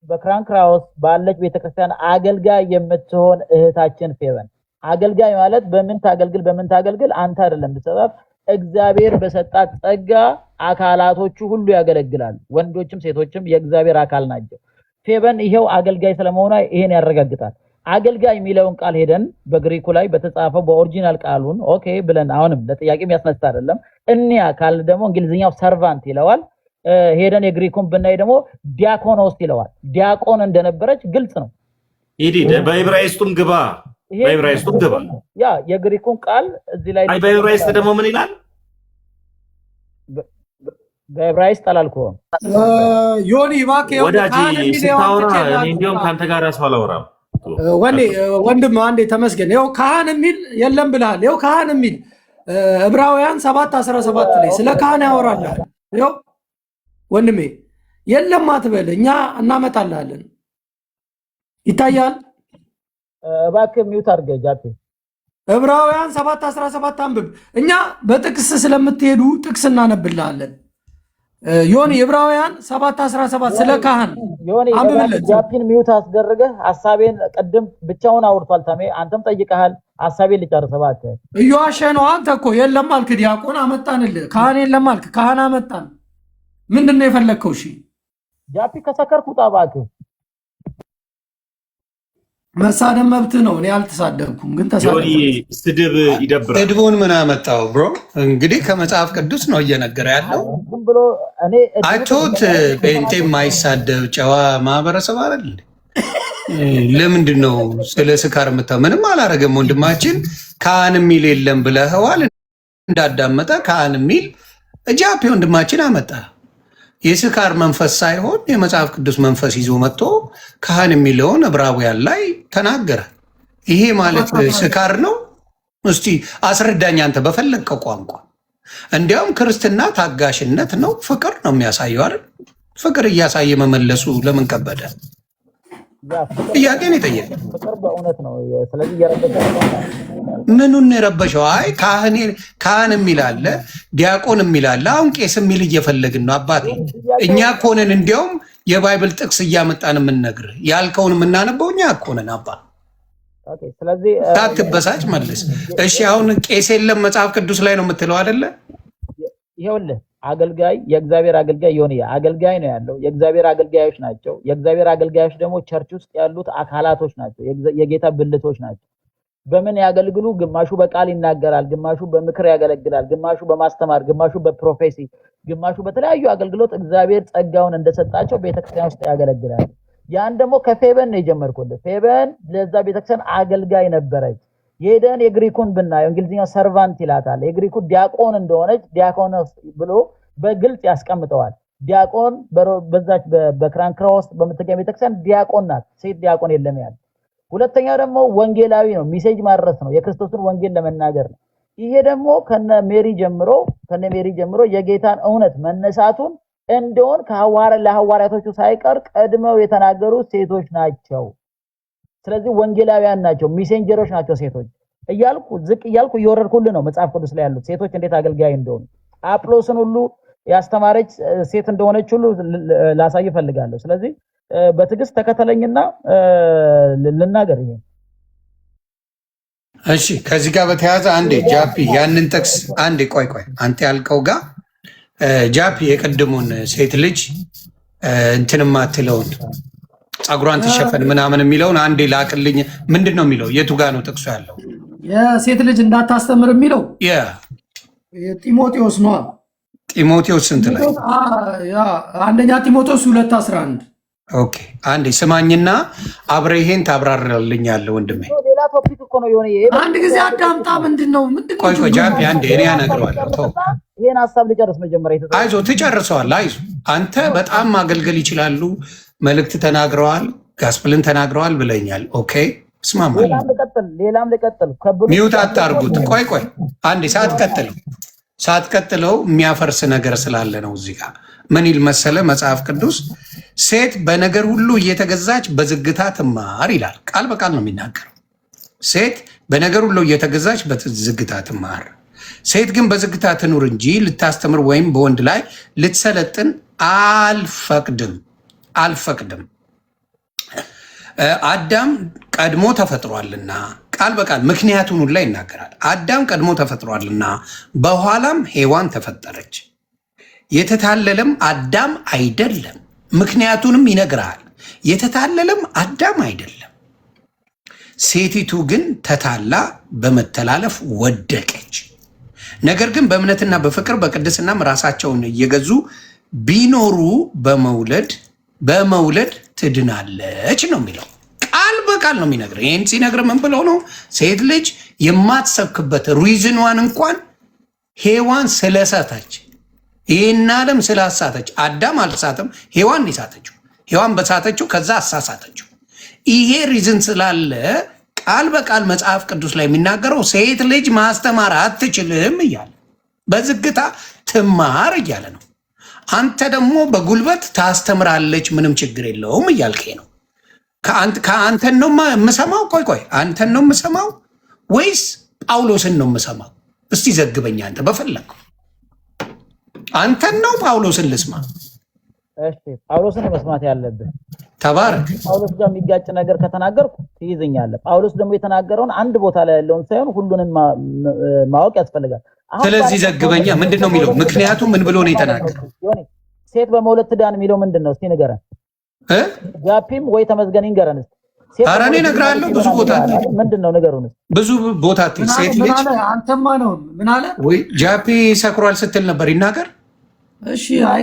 በክራንክራውስ ባለች ቤተክርስቲያን አገልጋይ የምትሆን እህታችን ፌቨን፣ አገልጋይ ማለት በምን ታገልግል አንተ አይደለም ብትሰጣት፣ እግዚአብሔር በሰጣት ጸጋ አካላቶቹ ሁሉ ያገለግላሉ። ወንዶችም ሴቶችም የእግዚአብሔር አካል ናቸው። ፌቨን ይሄው አገልጋይ ስለመሆኗ ይሄን ያረጋግጣል። አገልጋይ የሚለውን ቃል ሄደን በግሪኩ ላይ በተጻፈው በኦሪጂናል ቃሉን ኦኬ ብለን አሁንም ለጥያቄ የሚያስነሳ አይደለም። እኒያ ካል ደግሞ እንግሊዝኛው ሰርቫንት ይለዋል። ሄደን የግሪኩን ብናይ ደግሞ ዲያኮኖስ ይለዋል። ዲያቆን እንደነበረች ግልጽ ነው። በዕብራይስጡም ግባ ያ የግሪኩን ቃል እዚህ ላይ በዕብራይስጥ ደግሞ ምን ይላል? በዕብራይስጥ አላልኩም ዮኒ እባክህ ወዳጅ ስታወራ እኔ እንዲያውም ከአንተ ጋር ሰው አላወራም። ወንድም አንዴ ተመስገን። ይኸው ካህን የሚል የለም ብለሃል። ይኸው ካህን የሚል ዕብራውያን 7:17 ላይ ስለ ካህን ያወራልሃል። ይኸው ወንድሜ የለም አትበል፣ እኛ እናመጣልሃለን። ይታያል። እባክህ ሚውት አድርገህ ጃፒ። ዕብራውያን 7:17 አንብብ። እኛ በጥቅስ ስለምትሄዱ ጥቅስ እናነብልሃለን። ዮኒ ዕብራውያን 7:17 ስለ ካህን አንብብለት። ጃፒን ሚውት አስደርገህ ሐሳቤን ቅድም ብቻውን አውርቷል። ተሜ አንተም ጠይቀሃል። ሐሳቤን ልጨርስ እባክህ። እየዋሸህ ነው አንተ እኮ። የለም አልክ፣ ዲያቆን አመጣንልህ። ካህን የለም አልክ፣ ካህን አመጣን። ምንድን ነው የፈለግከው? እሺ ጃፒ ከሰከርኩ ውጣ እባክህ። መሳደብ መብት ነው። እኔ አልተሳደብኩም፣ ግን ዮኒ ስድብ ይደብራል። ስድቡን ምን አመጣው ብሮ? እንግዲህ ከመጽሐፍ ቅዱስ ነው እየነገረ ያለው። አይቶት ጴንጤ የማይሳደብ ጨዋ ማህበረሰብ አይደል? ለምንድን ነው ስለ ስካር የምታው? ምንም አላረገም ወንድማችን። ካህን የሚል የለም ብለህዋል። እንዳዳመጠ ካህን የሚል ጃፒ ወንድማችን አመጣ። የስካር መንፈስ ሳይሆን የመጽሐፍ ቅዱስ መንፈስ ይዞ መጥቶ ካህን የሚለውን ዕብራውያን ላይ ተናገረ። ይሄ ማለት ስካር ነው? እስቲ አስረዳኝ አንተ በፈለግከው ቋንቋ። እንዲያውም ክርስትና ታጋሽነት ነው፣ ፍቅር ነው የሚያሳየው አይደል? ፍቅር እያሳየ መመለሱ ለምን ከበደ? ጥያቄ ነው የጠየቀ። ፍቅር በእውነት ነው። ስለዚህ እየረበሸ ምኑን የረበሸው? አይ ካህን የሚል አለ፣ ዲያቆን የሚል አለ። አሁን ቄስ የሚል እየፈለግን ነው አባቴ። እኛ ኮነን እንዲያውም የባይብል ጥቅስ እያመጣን የምንነግር ያልከውን የምናነበው እኛ ኮነን አባ። ስለዚህ ሳትበሳጭ መልስ። እሺ አሁን ቄስ የለም መጽሐፍ ቅዱስ ላይ ነው የምትለው አይደለ? ይኸውልህ አገልጋይ የእግዚአብሔር አገልጋይ የሆነ አገልጋይ ነው ያለው። የእግዚአብሔር አገልጋዮች ናቸው። የእግዚአብሔር አገልጋዮች ደግሞ ቸርች ውስጥ ያሉት አካላቶች ናቸው፣ የጌታ ብልቶች ናቸው። በምን ያገልግሉ? ግማሹ በቃል ይናገራል፣ ግማሹ በምክር ያገለግላል፣ ግማሹ በማስተማር፣ ግማሹ በፕሮፌሲ፣ ግማሹ በተለያዩ አገልግሎት እግዚአብሔር ጸጋውን እንደሰጣቸው ቤተክርስቲያን ውስጥ ያገለግላል። ያን ደግሞ ከፌበን ነው የጀመርኩልህ። ፌበን ለዛ ቤተክርስቲያን አገልጋይ ነበረች። የሄደን የግሪኩን ብናየው እንግሊዝኛው ሰርቫንት ይላታል። የግሪኩ ዲያቆን እንደሆነች ዲያቆኖስ ብሎ በግልጽ ያስቀምጠዋል። ዲያቆን በዛች በክራንክራውስ በምትገኝ ቤተክርስቲያን ዲያቆን ናት። ሴት ዲያቆን የለም ያለ። ሁለተኛ ደግሞ ወንጌላዊ ነው፣ ሚሴጅ ማድረስ ነው፣ የክርስቶስን ወንጌል ለመናገር ነው። ይሄ ደግሞ ከነ ሜሪ ጀምሮ የጌታን እውነት መነሳቱን እንደውን ለሐዋርያቶቹ ሳይቀር ቀድመው የተናገሩ ሴቶች ናቸው። ስለዚህ ወንጌላውያን ናቸው፣ ሚሴንጀሮች ናቸው ሴቶች እያልኩ ዝቅ እያልኩ እየወረድኩልህ ነው። መጽሐፍ ቅዱስ ላይ ያሉት ሴቶች እንዴት አገልጋይ እንደሆኑ አጵሎስን ሁሉ ያስተማረች ሴት እንደሆነች ሁሉ ላሳይ እፈልጋለሁ። ስለዚህ በትዕግስት ተከተለኝና ልናገር። ይሄ እሺ። ከዚህ ጋር በተያያዘ አንዴ ጃፒ ያንን ጥቅስ አንዴ ቆይ አንተ ያልከው ጋር ጃፒ የቀድሞን ሴት ልጅ እንትንማ ትለውን ጸጉሯን ትሸፈን ምናምን የሚለውን አንዴ ላቅልኝ። ምንድን ነው የሚለው? የቱ ጋር ነው ጥቅሱ ያለው? የሴት ልጅ እንዳታስተምር የሚለው ጢሞቴዎስ ነው። ጢሞቴዎስ ስንት ላይ? አንደኛ ጢሞቴዎስ 2:11። ኦኬ አንዴ ስማኝና አብረሄን ታብራራልኛለህ ወንድሜ። ሌላ ቶፒክ እኮ ነው የሆነ አንድ ጊዜ አዳምጣ። ምንድነው ቆይ ጃፒ አንዴ እኔ ያነግረዋለሁ። ተው ይሄን ሐሳብ ልጨርስ መጀመሪያ። አይዞህ ትጨርሰዋለህ። አይዞህ አንተ በጣም ማገልገል ይችላሉ። መልእክት ተናግረዋል፣ ጋስፕልን ተናግረዋል ብለኛል። ኦኬ እስማማለሁ። ሌላም ልቀጥል። ሚውት አታርጉት። ቆይ አንዴ ሳትቀጥለው የሚያፈርስ ነገር ስላለ ነው። እዚህ ጋር ምን ይል መሰለ መጽሐፍ ቅዱስ? ሴት በነገር ሁሉ እየተገዛች በዝግታ ትማር ይላል። ቃል በቃል ነው የሚናገረው። ሴት በነገር ሁሉ እየተገዛች በዝግታ ትማር። ሴት ግን በዝግታ ትኑር እንጂ ልታስተምር ወይም በወንድ ላይ ልትሰለጥን አልፈቅድም። አዳም ቀድሞ ተፈጥሯልና፣ ቃል በቃል ምክንያቱን ሁላ ይናገራል። አዳም ቀድሞ ተፈጥሯልና በኋላም ሔዋን ተፈጠረች። የተታለለም አዳም አይደለም። ምክንያቱንም ይነግራል። የተታለለም አዳም አይደለም። ሴቲቱ ግን ተታላ በመተላለፍ ወደቀች። ነገር ግን በእምነትና በፍቅር በቅድስናም ራሳቸውን እየገዙ ቢኖሩ በመውለድ ትድናለች ነው የሚለው። ቃል በቃል ነው የሚነግር። ይህን ሲነግር ምን ብለው ነው? ሴት ልጅ የማትሰብክበት ሪዝኗን እንኳን ሔዋን ስለሳተች፣ ይህን ዓለም ስላሳተች። አዳም አልሳተም፣ ሔዋን ይሳተችው። ሔዋን በሳተችው ከዛ አሳሳተችው። ይሄ ሪዝን ስላለ ቃል በቃል መጽሐፍ ቅዱስ ላይ የሚናገረው ሴት ልጅ ማስተማር አትችልም እያለ በዝግታ ትማር እያለ ነው። አንተ ደግሞ በጉልበት ታስተምራለች ምንም ችግር የለውም እያልከ ነው። ከአንተን ነው የምሰማው? ቆይ አንተን ነው የምሰማው ወይስ ጳውሎስን ነው የምሰማው? እስቲ ዘግበኛ። አንተ በፈለግከው አንተን ነው ጳውሎስን ልስማ? እሺ ጳውሎስን መስማት ያለብህ። ተባረክ። ጳውሎስ ጋር የሚጋጭ ነገር ከተናገርኩ ትይዘኛለህ። ጳውሎስ ደግሞ የተናገረውን አንድ ቦታ ላይ ያለውን ሳይሆን ሁሉንም ማወቅ ያስፈልጋል። ስለዚህ ዘግበኛ። ምንድን ነው የሚለው? ምክንያቱም ምን ብሎ ነው የተናገረው? ሴት በመውለድ ትዳን የሚለው ምንድን ነው? እስቲ ንገረን። ጃፒም ወይ ተመዝገን ይንገረን። ኧረ እኔ እነግርሃለሁ ብዙ ቦታ ምንድነው ነገሩን? ብዙ ቦታ ሴት ልጅ አንተማ ነው ምን አለ ወይ ጃፒ ሰክሯል ስትል ነበር ይናገር። እሺ አይ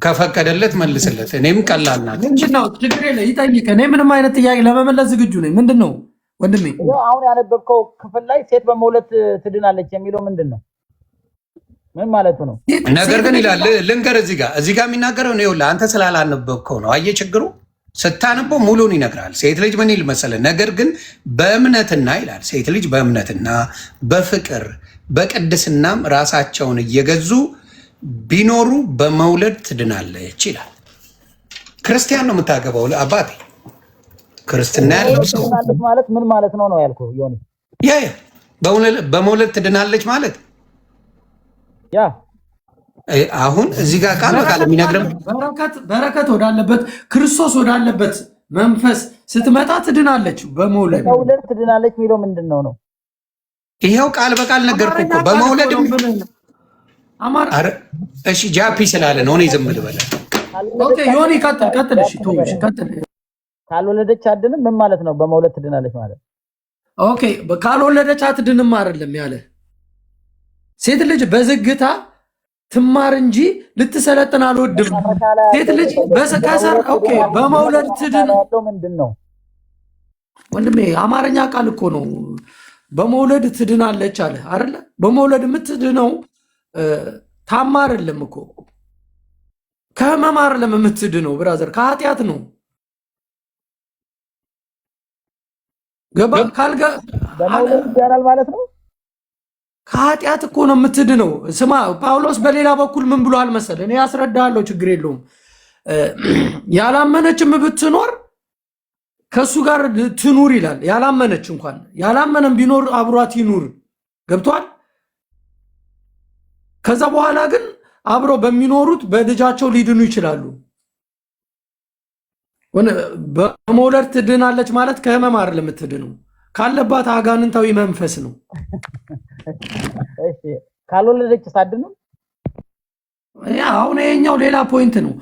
ከፈቀደለት መልስለት። እኔም ቀላል ናት። ምንድነው ችግር የለ ይጠይቅ። እኔ ምንም አይነት ጥያቄ ለመመለስ ዝግጁ ነኝ። ምንድነው ወንድሜ አሁን ያነበብከው ክፍል ላይ ሴት በመውለድ ትድናለች የሚለው ምንድነው? ምን ማለቱ ነው? ነገር ግን ይላል ልንገር፣ እዚህ ጋር የሚናገረው ነው። ይኸውልህ አንተ ስላላነበብከው ነው። አየህ ችግሩ ስታነበው ሙሉን ይነግራል። ሴት ልጅ ምን ይል መሰለህ? ነገር ግን በእምነትና ይላል ሴት ልጅ በእምነትና በፍቅር በቅድስናም ራሳቸውን እየገዙ ቢኖሩ በመውለድ ትድናለች ይላል። ክርስቲያን ነው የምታገባው አባቴ። ክርስትና ያለው ሰው ማለት ምን ማለት ነው ያልኩህ ዮኒ። ያ በመውለድ ትድናለች ማለት ያ አሁን እዚህ ጋር ቃል በቃል የሚነግረን በረከት ወዳለበት ክርስቶስ ወዳለበት መንፈስ ስትመጣ ትድናለች። በመውለድ ትድናለች የሚለው ምንድነው ነው? ይሄው ቃል በቃል ነገርኩህ እኮ በመውለድ እሺ ጃፒ ስላለ ነው እኔ ዝም ልበል። ኦኬ ዮኒ ቀጥል። እሺ ቶሽ ቀጥል። ካልወለደች አትድንም ምን ማለት ነው? በመውለድ ትድናለች ማለት ኦኬ ካልወለደች አትድንም አይደለም ያለ። ሴት ልጅ በዝግታ ትማር እንጂ ልትሰለጥን አልወድም። ሴት ልጅ በሰካሰር ኦኬ በመውለድ ትድን ምንድነው ወንድሜ? አማርኛ ቃል እኮ ነው። በመውለድ ትድናለች አለ አይደለ? በመውለድ የምትድነው ታማ አይደለም እኮ ከህመም አይደለም የምትድነው ብራዘር፣ ከኃጢአት ነው። ገባ ካልጋ በመውለድ ይዳናል ማለት ነው። ከኃጢአት እኮ ነው የምትድነው። ስማ ጳውሎስ በሌላ በኩል ምን ብሏል መሰለህ? እኔ ያስረዳለሁ፣ ችግር የለውም። ያላመነችም ብትኖር ከሱ ጋር ትኑር ይላል። ያላመነች እንኳን ያላመነም ቢኖር አብሯት ይኑር። ገብቷል? ከዛ በኋላ ግን አብረው በሚኖሩት በልጃቸው ሊድኑ ይችላሉ። በመውለድ ትድናለች ማለት ከህመም አይደለም የምትድነው፣ ካለባት አጋንንታዊ መንፈስ ነው። እሺ ካልወለደች ሳድኑ አሁን ይሄኛው ሌላ ፖይንት ነው።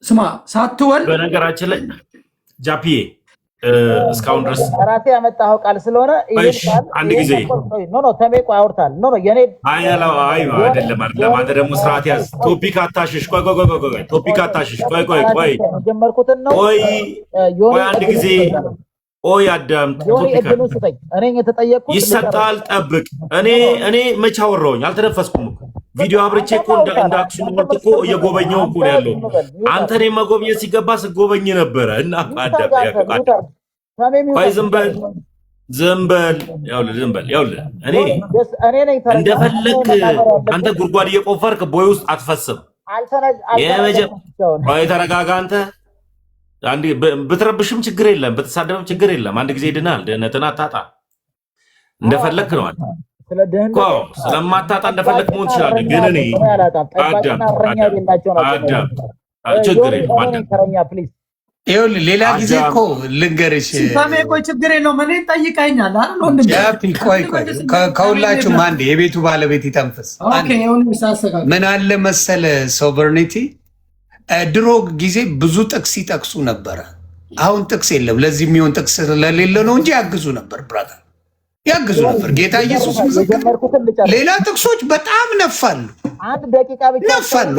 ስማ ሳትወልድ በነገራችን ላይ ጃፒዬ እስካሁን ድረስ ራሴ ያመጣኸው ቃል ስለሆነ አንድ ጊዜ ተሜቆ ያወርታል። የኔ አይደለም። አንተ ደግሞ ስርዓት ያዝ። ቶፒክ አታሽሽ። ቆይ ቶፒክ አታሽሽ። ቆይ ጀመርኩትን ነው። ቆይ አንድ ጊዜ አዳምጥ። እኔ የተጠየቅኩት ይሰጣል። ጠብቅ። እኔ መቼ አወራሁኝ? አልተነፈስኩም እኮ ቪዲዮ አብርቼ እኮ እንደ አክሱም ወርት እኮ እየጎበኘው እኮ ነው ያለው። አንተ እኔ መጎብኘት ሲገባ ስጎበኝ ነበረ። እና ቆይ ዝም በል ያውልህ እኔ እንደፈለክ አንተ ጉድጓድ እየቆፈርክ ቦይ ውስጥ አትፈስም። ቆይ ተረጋጋ አንተ። አንዴ ብትረብሽም ችግር የለም፣ ብትሳደብም ችግር የለም። አንድ ጊዜ ድናል። ድህነትን አታጣ። እንደፈለክ ነው አንተ ስለማታጣ እንደፈለክ መሆን ትችላለህ። ግን እኔ አዳም ችግር የለም። ይኸውልህ ሌላ ጊዜ እኮ ልንገርሽ፣ ቆይ ችግር የለውም። እኔ ጠይቀኛል አይደል ወንድም? ቆይ ከሁላችሁም አንዴ የቤቱ ባለቤት ይተንፍስ። ምን አለ መሰለ ሶቨርኒቲ ድሮ ጊዜ ብዙ ጥቅስ ይጠቅሱ ነበረ። አሁን ጥቅስ የለም። ለዚህ የሚሆን ጥቅስ ስለሌለ ነው እንጂ ያግዙ ነበር ብራዘር፣ ያግዙ ነበር። ጌታ ኢየሱስ ምስክር። ሌላ ጥቅሶች በጣም ነፋሉ ነፋሉ።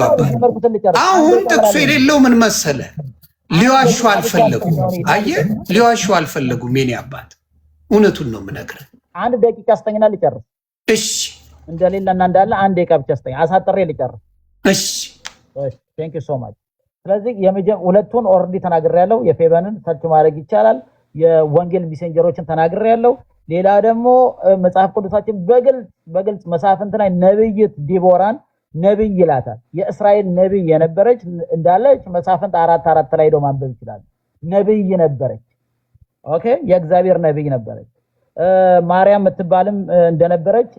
አሁን ጥቅሱ የሌለው ምን መሰለ ሊዋሹ አልፈለጉም። አየህ ሊዋሹ አልፈለጉም። የኔ አባት እውነቱን ነው የምነግርህ። አንድ ደቂቃ አስተኝና ልጨርስ። እሺ እንደሌለና እንዳለ አንድ ደቂቃ ብቻ አስተኝ፣ አሳጥሬ ልጨርስ። እሺ ቴንክ ዩ ሶ ማች። ስለዚህ ሁለቱን ኦልሬዲ ተናግሬያለሁ። የፌበንን ሰርች ማድረግ ይቻላል። የወንጌል ሜሴንጀሮችን ተናግሬያለሁ። ሌላ ደግሞ መጽሐፍ ቅዱሳችን በግልጽ መሳፍንት ላይ ነብይት ዲቦራን ነብይ ይላታል። የእስራኤል ነብይ የነበረች እንዳለች መሳፍንት 4:4 ላይ ሄዶ ማንበብ ይችላል። ነብይ ነበረች። ኦኬ የእግዚአብሔር ነብይ ነበረች። ማርያም የምትባልም እንደነበረች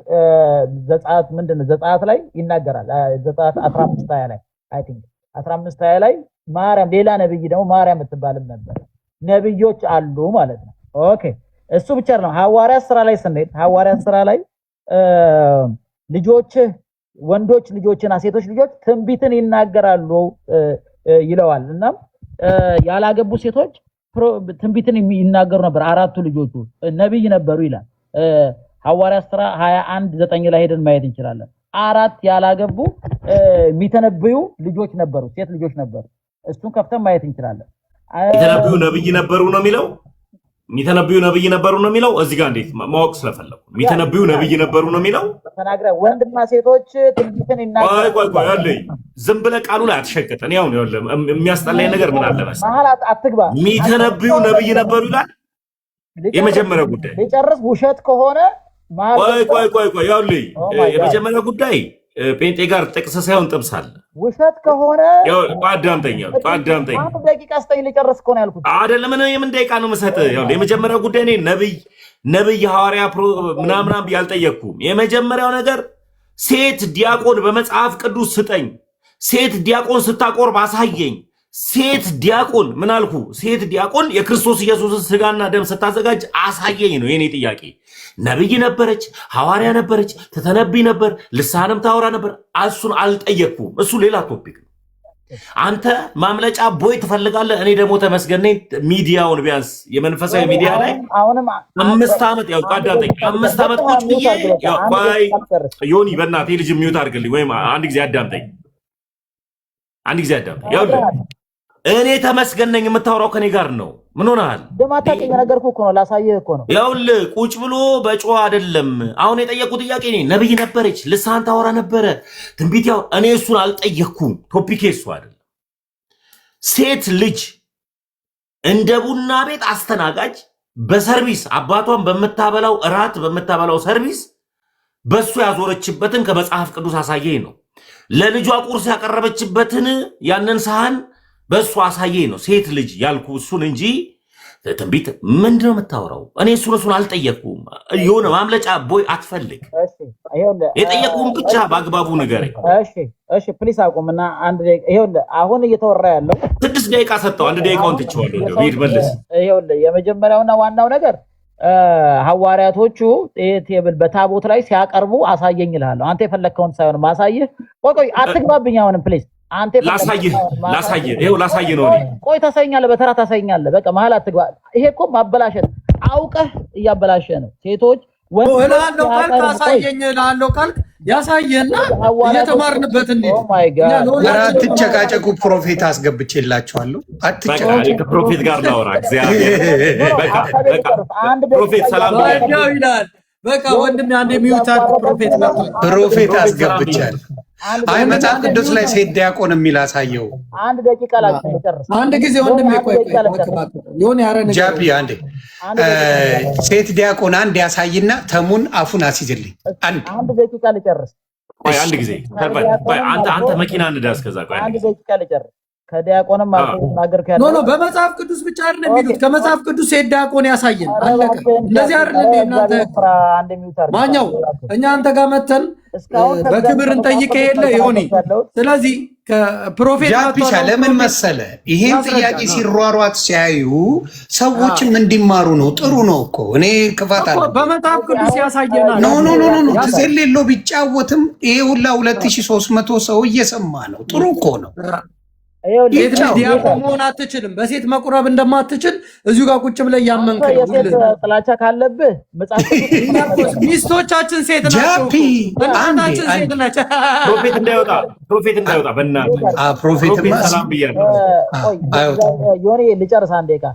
ዘጸአት ላይ ይናገራል። ዘጸአት 15:20 ላይ አይ ቲንክ 15:20 ላይ ማርያም ሌላ ነብይ ደግሞ ማርያም የምትባልም ነበር። ነብዮች አሉ ማለት ነው። ኦኬ እሱ ብቻ ነው። ሐዋርያት ሥራ ላይ ስንሄድ ሐዋርያት ሥራ ላይ ወንዶች ልጆችና ሴቶች ልጆች ትንቢትን ይናገራሉ ይለዋል። እና ያላገቡ ሴቶች ትንቢትን ይናገሩ ነበር። አራቱ ልጆቹ ነብይ ነበሩ ይላል። ሐዋርያት ሥራ 21:9 ላይ ሄደን ማየት እንችላለን። አራት ያላገቡ የሚተነብዩ ልጆች ነበሩ፣ ሴት ልጆች ነበሩ። እሱን ከፍተን ማየት እንችላለን። የሚተነብዩ ነብይ ነበሩ ነው የሚለው። የሚተነብዩ ነብይ ነበሩ ነው የሚለው። እዚህ ጋር እንዴት ማወቅ ስለፈለኩ የሚተነብዩ ነብይ ነበሩ ነው የሚለው። ተናግረ ወንድና ሴቶች ትንቢትን ይናገራሉ። ቆይ ያለኝ ዝም ብለህ ቃሉ ላይ አትሸቅጥ። እኔ አሁን የሚያስጠላኝ ነገር ምን አለ መሰለህ፣ መሀላት አትግባ። የሚተነብዩ ነብይ ነበሩ ይላል። የመጀመሪያው ጉዳይ ሊጨርስ ውሸት ከሆነ ቆይ ያለኝ የመጀመሪያው ጉዳይ ጴንጤ ጋር ጥቅስ ሳይሆን ጥብስ አለ። ውሸት ከሆነ አዳምጠኝ። አንድ ደቂቃ ስጠኝ ልጨርስ እኮ ነው ያልኩት። አይደለም የምን ደቂቃ ነው የምሰጥህ? የመጀመሪያው ጉዳይ እኔ ነብይ ሐዋርያ ምናምን ያልጠየቅኩም። የመጀመሪያው ነገር ሴት ዲያቆን በመጽሐፍ ቅዱስ ስጠኝ። ሴት ዲያቆን ስታቆርብ አሳየኝ። ሴት ዲያቆን ምን አልኩ? ሴት ዲያቆን የክርስቶስ ኢየሱስን ስጋና ደም ስታዘጋጅ አሳየኝ ነው የኔ ጥያቄ። ነብይ ነበረች፣ ሐዋርያ ነበረች፣ ትተነብይ ነበር፣ ልሳንም ታወራ ነበር። እሱን አልጠየቅኩም። እሱ ሌላ ቶፒክ ነው። አንተ ማምለጫ ቦይ ትፈልጋለህ። እኔ ደግሞ ተመስገን ነኝ። ሚዲያውን ቢያንስ የመንፈሳዊ ሚዲያ ላይ 5 ዓመት ያው ቃዳጠኝ 5 ዓመት ቁጭ ብዬ ቆይ ዮኒ በእናትህ ልጅ ሚውት አድርግልኝ፣ ወይም አንድ ጊዜ አዳምጠኝ። ያው እኔ ተመስገን ነኝ። የምታወራው ከኔ ጋር ነው። ምን ሆነሃል? ደማታቀኝ ነገርኩህ እኮ ነው፣ ላሳየህ እኮ ነው። ያውልህ ቁጭ ብሎ በጨዋ አይደለም። አሁን የጠየቁት ጥያቄ እኔ ነብይ ነበረች፣ ልሳን ታወራ ነበረ፣ ትንቢት ያው እኔ እሱን አልጠየቅኩም። ቶፒኬ እሱ አይደለም። ሴት ልጅ እንደ ቡና ቤት አስተናጋጅ በሰርቪስ አባቷን በምታበላው እራት በምታበላው ሰርቪስ በሱ ያዞረችበትን ከመጽሐፍ ቅዱስ አሳየኝ ነው። ለልጇ ቁርስ ያቀረበችበትን ያንን ሳህን በእሱ አሳየኝ ነው። ሴት ልጅ ያልኩ እሱን እንጂ ትንቢት ምንድን ነው የምታወራው? እኔ እሱን አልጠየቅኩም። የሆነ ማምለጫ ቦይ አትፈልግ። የጠየቁን ብቻ በአግባቡ ንገረኝ። እሺ ፕሊስ አቁምና አንድ ደቂቃ። ይኸውልህ አሁን እየተወራ ያለው 6 ደቂቃ ሰጠው። 1 ደቂቃውን ትቼዋለሁ። ሂድ መልስ። ይኸውልህ የመጀመሪያውና ዋናው ነገር ሐዋርያቶቹ ቴብል በታቦት ላይ ሲያቀርቡ አሳየኝ እልሃለሁ። አንተ የፈለግከውን ሳይሆን ማሳየህ። ቆይ አትግባብኝ። አሁንም ፕሊስ አንተ ላሳየህ ይኸው ላሳየህ ነው። ቆይ ታሳየኛለህ፣ በተራ ታሳየኛለህ። በቃ መሀል አትግባ። ይሄ እኮ ማበላሸት አውቀህ እያበላሸህ ነው። ሴቶች እልሃለሁ ካልክ አሳየኝ እልሃለሁ ካልክ ያሳየህና እየተማርንበት እንሂድ። አትጨቃጨቁ። ፕሮፌት አስገብቼላችኋለሁ። አትጨቃጨቁ። ከፕሮፌት ጋር ላውራ። በቃ ፕሮፌት ሰላም ይላል። በቃ ወንድም አንድ የሚውታድ ፕሮፌት አስገብቻለሁ። አይ መጽሐፍ ቅዱስ ላይ ሴት ዲያቆን የሚል አሳየው። አንድ ደቂቃ ላጨርስ። አንድ ጊዜ ወንድም ቆይ ዮኒ ያረን ጃፒ አንዴ ሴት ዲያቆን አንድ ያሳይና ተሙን አፉን አስይዝልኝ። አንድ ደቂቃ ልጨርስ። ቆይ አንድ ጊዜ አንተ መኪና እንዳስ ከዛ ቆይ አንድ ደቂቃ ልጨርስ። ከዲያቆንም አልተናገርኩ ያለው ኖ በመጽሐፍ ቅዱስ ብቻ አይደለም የሚሉት። ከመጽሐፍ ቅዱስ ሴት ዲያቆን ያሳየን አለቀ። እንደዚህ አይደለም እናንተ ማኛው እኛ አንተ ጋር መተን በክብር እንጠይቅ የለ ዮኒ። ስለዚህ ከፕሮፌት ጃፒሻ ለምን መሰለ ይሄን ጥያቄ ሲሯሯጥ ሲያዩ ሰዎችም እንዲማሩ ነው። ጥሩ ነው እኮ እኔ ክፋት አለ። በመጽሐፍ ቅዱስ ያሳየናል። ኖ ትዘሌሎ ቢጫወትም ይሄ ሁላ 2300 ሰው እየሰማ ነው። ጥሩ እኮ ነው። ሴት ልጅ ዲያቆን መሆን አትችልም። በሴት መቁረብ እንደማትችል እዚሁ ጋር ቁጭ ብለህ እያመንክ ነው። ጥላቻ ካለብህ ሚስቶቻችን ሴት ናቸው። እናታችን ሴት ናቸው። ፕሮፌት እንዳይወጣ በእናትህ ፕሮፌት ሰላም ብያለሁ። ዮኒ ልጨርስ አንዴ ቃ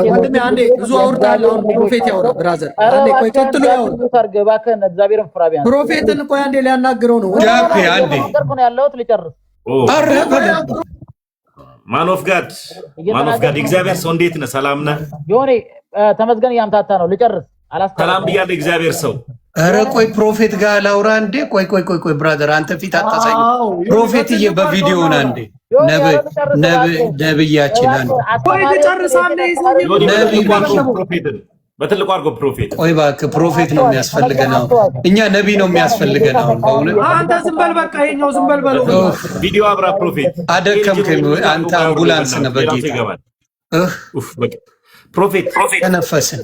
ወንድሜ አንዴ ብዙ አውርተሃል። አሁን ፕሮፌት ያወራ ብራዘር አንዴ ቆይ ቀጥሎ ያወራ እባክህን እግዚአብሔርን ፍራ። ቢያንስ ፕሮፌትን ቆይ አንዴ ሊያናግረው ነው። ጃፒ አንዴ ያለሁት ልጨርስ። ማን ኦፍ ጋድ የእግዚአብሔር ሰው እንዴት ነህ? ሰላም ነህ? ዮኒ ተመስገን እያምታታ ነው። ልጨርስ። ሰላም ብያለሁ። እግዚአብሔር ሰው ኧረ ቆይ ፕሮፌት ጋር ላውራ እንዴ። ቆይ ብራዘር አንተ ፊት አታሳይ። ፕሮፌትዬ በቪዲዮውን አንዴ ነብያችን አንዴ ቆይ ልጨርስ። አንዴ ፕሮፌትን በትልቁ አድርጎ ፕሮፌት ቆይ እባክህ ፕሮፌት ነው የሚያስፈልገን። እኛ ነቢይ ነው የሚያስፈልገን። አሁን በእውነት አንተ ዝም በል በቃ ይኸኛው ዝም በል በለው። ቪዲዮ አብራ ፕሮፌት አደከምከኝ። አንተ አምቡላንስ ነህ በጌታ ፕሮፌት ተነፈስን።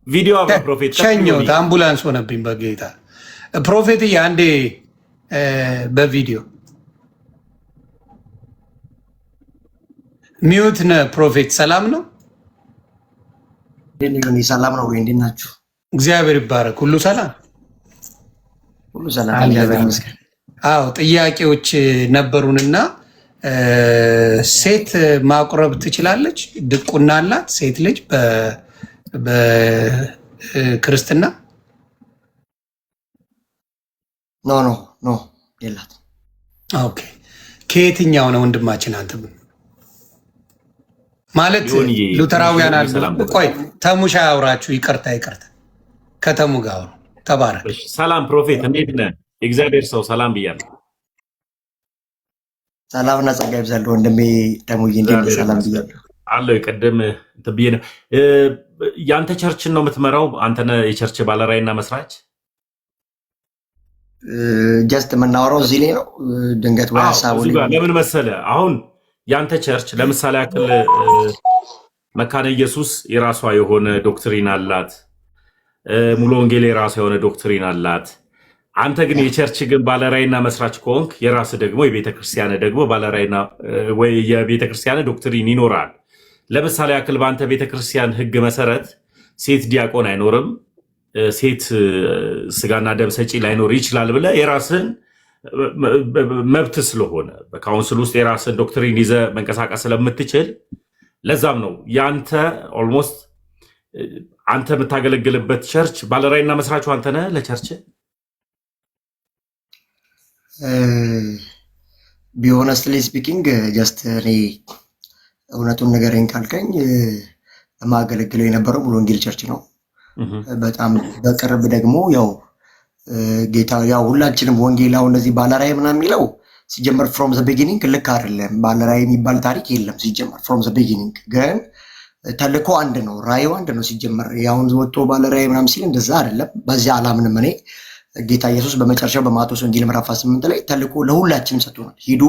ቪዲዮ አብራ ፕሮፌት ሸኘሁት። አምቡላንስ ሆነብኝ በጌታ ፕሮፌትዬ አንዴ በቪዲዮ ሚዩት ነህ ፕሮፌት። ሰላም ነው? ሰላም ነው ወይ? እንዴት ናችሁ? እግዚአብሔር ይባረክ። ሁሉ ሰላም፣ ሁሉ ሰላም፣ እግዚአብሔር ይመስገን። አዎ ጥያቄዎች ነበሩንና ሴት ማቁረብ ትችላለች? ድቁና አላት ሴት ልጅ በክርስትና? ኖ የላት። ኦኬ። ከየትኛው ነው ወንድማችን? አንተ ማለት ሉተራውያን አሉ። ቆይ ተሙሻ ያውራችሁ። ይቅርታ ከተሙ ጋር አውሩ። ተባረክ። ሰላም ፕሮፌት፣ እንዴት ነህ? የእግዚአብሔር ሰው ሰላም ብያለሁ። ሰላምና ጸጋ ይብዛልህ ወንድሜ ተሙዬ፣ እንዴት ነህ? ሰላም ብያለሁ አለው። ቅድም ብዬ ነው። የአንተ ቸርችን ነው የምትመራው? አንተ ነህ የቸርች ባለራዕይና መስራች? ጀስት የምናወራው እዚህ ላይ ነው። ድንገት ወይ ሀሳቡ ለምን መሰለህ፣ አሁን የአንተ ቸርች ለምሳሌ ያክል መካነ ኢየሱስ የራሷ የሆነ ዶክትሪን አላት። ሙሉ ወንጌል የራሷ የሆነ ዶክትሪን አላት። አንተ ግን የቸርች ግን ባለራዕይና መስራች ከሆንክ የራስ ደግሞ የቤተክርስቲያን ደግሞ ባለራዕይና ወይ የቤተክርስቲያን ዶክትሪን ይኖራል። ለምሳሌ ያክል በአንተ ቤተክርስቲያን ሕግ መሰረት ሴት ዲያቆን አይኖርም፣ ሴት ስጋና ደም ሰጪ ላይኖር ይችላል ብለህ የራስን መብት ስለሆነ በካውንስል ውስጥ የራስን ዶክትሪን ይዘህ መንቀሳቀስ ስለምትችል ለዛም ነው ያንተ ኦልሞስት አንተ የምታገለግልበት ቸርች ባለራዕይና መስራቹ አንተ ነህ ለቸርች? ቢሆነስትሊ ስፒኪንግ ጀስት እኔ እውነቱን ንገረኝ ካልከኝ የማገለግለው የነበረው ሙሉ ወንጌል ቸርች ነው። በጣም በቅርብ ደግሞ ያው ጌታ ያው ሁላችንም ወንጌል አሁን እነዚህ ባለራዕይ ምናምን የሚለው ሲጀመር ፍሮም ዘ ቢጊኒንግ ልክ አይደለም። ባለራዕይ የሚባል ታሪክ የለም ሲጀመር ፍሮም ዘ ቢጊኒንግ። ግን ተልእኮ አንድ ነው፣ ራዕዩ አንድ ነው ሲጀመር። ያሁን ወጥቶ ባለራዕይ ምናምን ሲል እንደዛ አይደለም። በዚያ አላምንም እኔ። ጌታ ኢየሱስ በመጨረሻው በማቴዎስ ወንጌል ምዕራፍ 8 ላይ ተልእኮ ለሁላችንም ሰጥቶናል። ሂዱ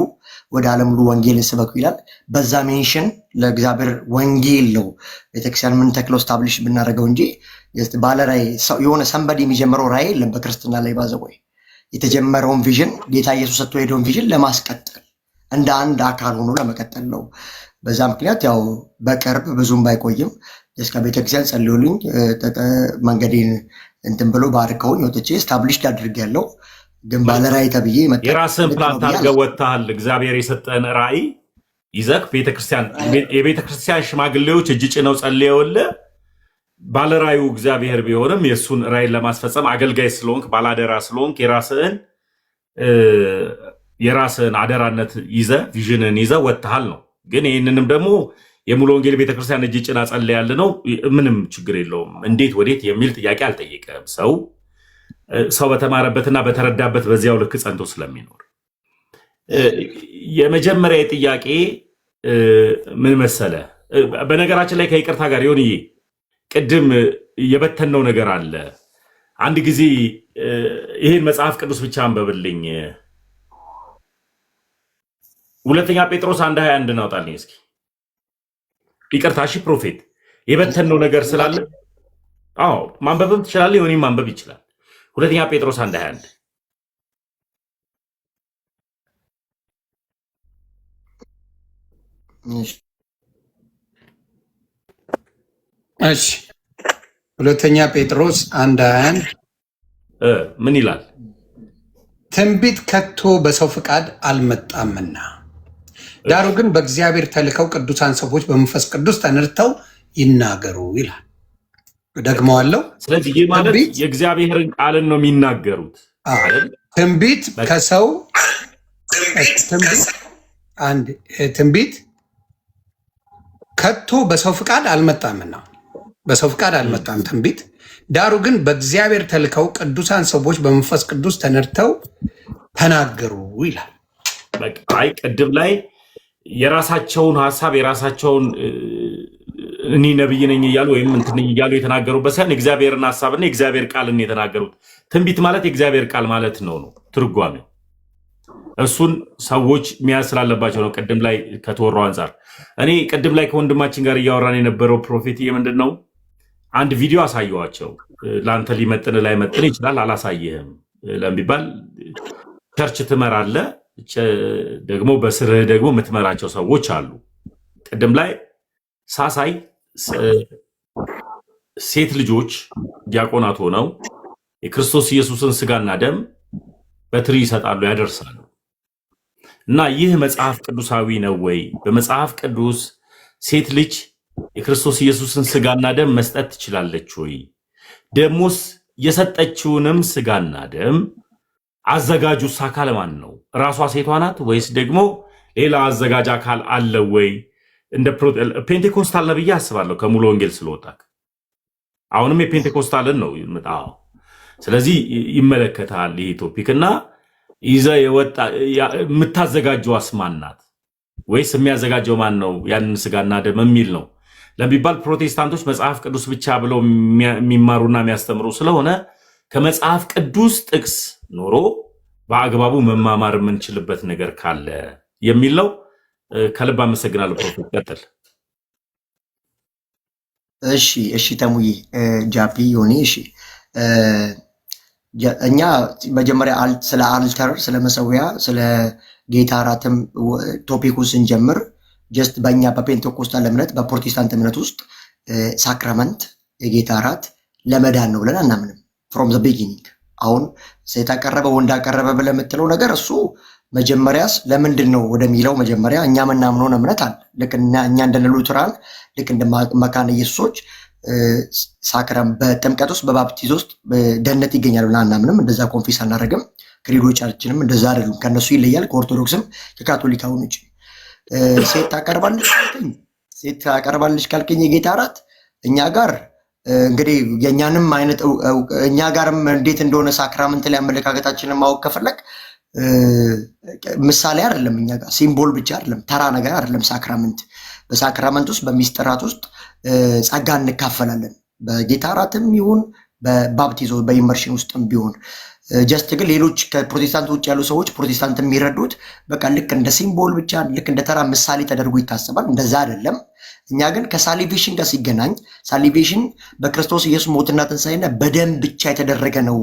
ወደ ዓለም ሁሉ ወንጌል ስበኩ ይላል። በዛ ሜንሽን ለእግዚአብሔር ወንጌል ነው ቤተክርስቲያን ምን ተክለው ስታብሊሽ ብናደርገው እንጂ ባለራዕይ የሆነ ሰንበድ የሚጀምረው ራዕይ የለም በክርስትና ላይ። ባዘወይ የተጀመረውን ቪዥን ጌታ ኢየሱስ ሰጥቶ ሄደውን ቪዥን ለማስቀጠል እንደ አንድ አካል ሆኖ ለመቀጠል ነው። በዛ ምክንያት ያው በቅርብ ብዙም ባይቆይም እስከ ቤተክርስቲያን ጸልዩልኝ መንገዴን እንትን ብሎ ባርከውኝ ወጥቼ ስታብሊሽ አድርጌያለሁ። ግን ባለራዕይ ተብዬ የራስን ፕላን ታርገህ ወጥተሃል። እግዚአብሔር የሰጠን ራዕይ ይዘህ የቤተክርስቲያን ሽማግሌዎች እጅ ጭነው ጸልየውልህ ባለራዕዩ እግዚአብሔር ቢሆንም የእሱን ራዕይን ለማስፈጸም አገልጋይ ስለሆንክ ባላደራ ስለሆንክ የራስህን አደራነት ይዘህ ቪዥንን ይዘህ ወጥተሃል ነው። ግን ይህንንም ደግሞ የሙሉ ወንጌል ቤተክርስቲያን እጅ ጭና ጸልያል ነው። ምንም ችግር የለውም። እንዴት ወዴት የሚል ጥያቄ አልጠየቀም። ሰው በተማረበትና በተረዳበት በዚያው ልክ ጸንቶ ስለሚኖር የመጀመሪያ ጥያቄ ምን መሰለ፣ በነገራችን ላይ ከይቅርታ ጋር ይሆንዬ ቅድም የበተነው ነገር አለ። አንድ ጊዜ ይህን መጽሐፍ ቅዱስ ብቻ አንበብልኝ። ሁለተኛ ጴጥሮስ 1:21 እናውጣልኝ እስኪ። ይቅርታ እሺ ፕሮፌት፣ የበተነው ነገር ስላለ አዎ ማንበብም ትችላለህ፣ ይሆንም ማንበብ ይችላል። ሁለተኛ ጴጥሮስ 1:21 እሺ ሁለተኛ ጴጥሮስ 1:21 ምን ይላል? ትንቢት ከቶ በሰው ፍቃድ አልመጣምና ዳሩ ግን በእግዚአብሔር ተልከው ቅዱሳን ሰዎች በመንፈስ ቅዱስ ተነድተው ይናገሩ ይላል። ደግመዋለሁ። ስለዚህ ይህ ማለት የእግዚአብሔርን ቃልን ነው የሚናገሩት። ትንቢት ከሰው ትንቢት ከቶ በሰው ፍቃድ አልመጣምና በሰው ፍቃድ አልመጣም ትንቢት። ዳሩ ግን በእግዚአብሔር ተልከው ቅዱሳን ሰዎች በመንፈስ ቅዱስ ተነድተው ተናገሩ ይላል። አይ ቅድም ላይ የራሳቸውን ሀሳብ የራሳቸውን እኔ ነብይ ነኝ እያሉ ወይም እንትን እያሉ የተናገሩበት ሳይሆን የእግዚአብሔርን ሀሳብና የእግዚአብሔር ቃልን የተናገሩት። ትንቢት ማለት የእግዚአብሔር ቃል ማለት ነው ትርጓሜው። እሱን ሰዎች መያዝ ስላለባቸው ነው። ቅድም ላይ ከተወራው አንጻር እኔ ቅድም ላይ ከወንድማችን ጋር እያወራን የነበረው ፕሮፌት ምንድን ነው አንድ ቪዲዮ አሳየዋቸው። ለአንተ ሊመጥን ላይመጥን ይችላል፣ አላሳየህም ለሚባል ቸርች ትመራለህ፣ ደግሞ በስርህ ደግሞ የምትመራቸው ሰዎች አሉ። ቅድም ላይ ሳሳይ ሴት ልጆች ዲያቆናት ሆነው የክርስቶስ ኢየሱስን ስጋና ደም በትሪ ይሰጣሉ፣ ያደርሳሉ። እና ይህ መጽሐፍ ቅዱሳዊ ነው ወይ? በመጽሐፍ ቅዱስ ሴት ልጅ የክርስቶስ ኢየሱስን ስጋና ደም መስጠት ትችላለች ወይ? ደሞስ የሰጠችውንም ስጋና ደም አዘጋጁስ አካል ማን ነው? ራሷ ሴቷ ናት ወይስ ደግሞ ሌላ አዘጋጅ አካል አለ ወይ? እንደ ፔንቴኮስታል ነብዬ አስባለሁ ከሙሉ ወንጌል ስለወጣክ አሁንም የፔንቴኮስታልን ነው ይመጣው። ስለዚህ ይመለከታል ይሄ ቶፒክ እና ይዘ የወጣ የምታዘጋጀው ማን ናት ወይስ የሚያዘጋጀው ማን ነው ያንን ስጋና ደም የሚል ነው ለሚባል ፕሮቴስታንቶች መጽሐፍ ቅዱስ ብቻ ብለው የሚማሩና የሚያስተምሩ ስለሆነ ከመጽሐፍ ቅዱስ ጥቅስ ኖሮ በአግባቡ መማማር የምንችልበት ነገር ካለ የሚል ነው። ከልብ አመሰግናለሁ ፕሮፌት ቀጥል። እሺ ተሙዬ ጃፒ ዮኒ እሺ እኛ መጀመሪያ ስለ አልተር ስለ መሰዊያ ስለ ጌታ እራትም ቶፒኩ ስንጀምር ጀስት በእኛ በፔንቴኮስታል እምነት በፕሮቴስታንት እምነት ውስጥ ሳክራመንት የጌታ እራት ለመዳን ነው ብለን አናምንም። ፍሮም ዘ ቢጊኒንግ አሁን ሴት አቀረበ ወንድ አቀረበ ብለህ የምትለው ነገር እሱ መጀመሪያስ ለምንድን ነው ወደሚለው መጀመሪያ እኛ ምናምነውን እምነት አለ። ልክ እኛ እንደ ሉትራን ልክ እንደ መካነ ኢየሱሶች ሳክራም በጥምቀት ውስጥ በባፕቲዝ ውስጥ ደህንነት ይገኛል ብለን አናምንም። እንደዛ ኮንፊስ አናደርግም። ክሪዶቻችንም እንደዛ አይደሉም። ከነሱ ይለያል። ከኦርቶዶክስም ከካቶሊካውን ውጭ ሴት ታቀርባለች ካልከኝ የጌታ እራት እኛ ጋር እንግዲህ የኛንም አይነት እኛ ጋርም እንዴት እንደሆነ ሳክራመንት ላይ አመለካከታችንን ማወቅ ከፈለግ ምሳሌ አይደለም። እኛ ጋር ሲምቦል ብቻ አይደለም፣ ተራ ነገር አይደለም። ሳክራመንት በሳክራመንት ውስጥ በሚስጥራት ውስጥ ጸጋ እንካፈላለን። በጌታ እራትም ይሁን በባፕቲዞ በኢመርሽን ውስጥም ቢሆን ጀስት ግን ሌሎች ከፕሮቴስታንት ውጭ ያሉ ሰዎች ፕሮቴስታንት የሚረዱት በቃ ልክ እንደ ሲምቦል ብቻ ልክ እንደ ተራ ምሳሌ ተደርጎ ይታሰባል። እንደዛ አይደለም። እኛ ግን ከሳሊቬሽን ጋር ሲገናኝ ሳሊቬሽን በክርስቶስ ኢየሱስ ሞትና ትንሣኤና በደም ብቻ የተደረገ ነው፣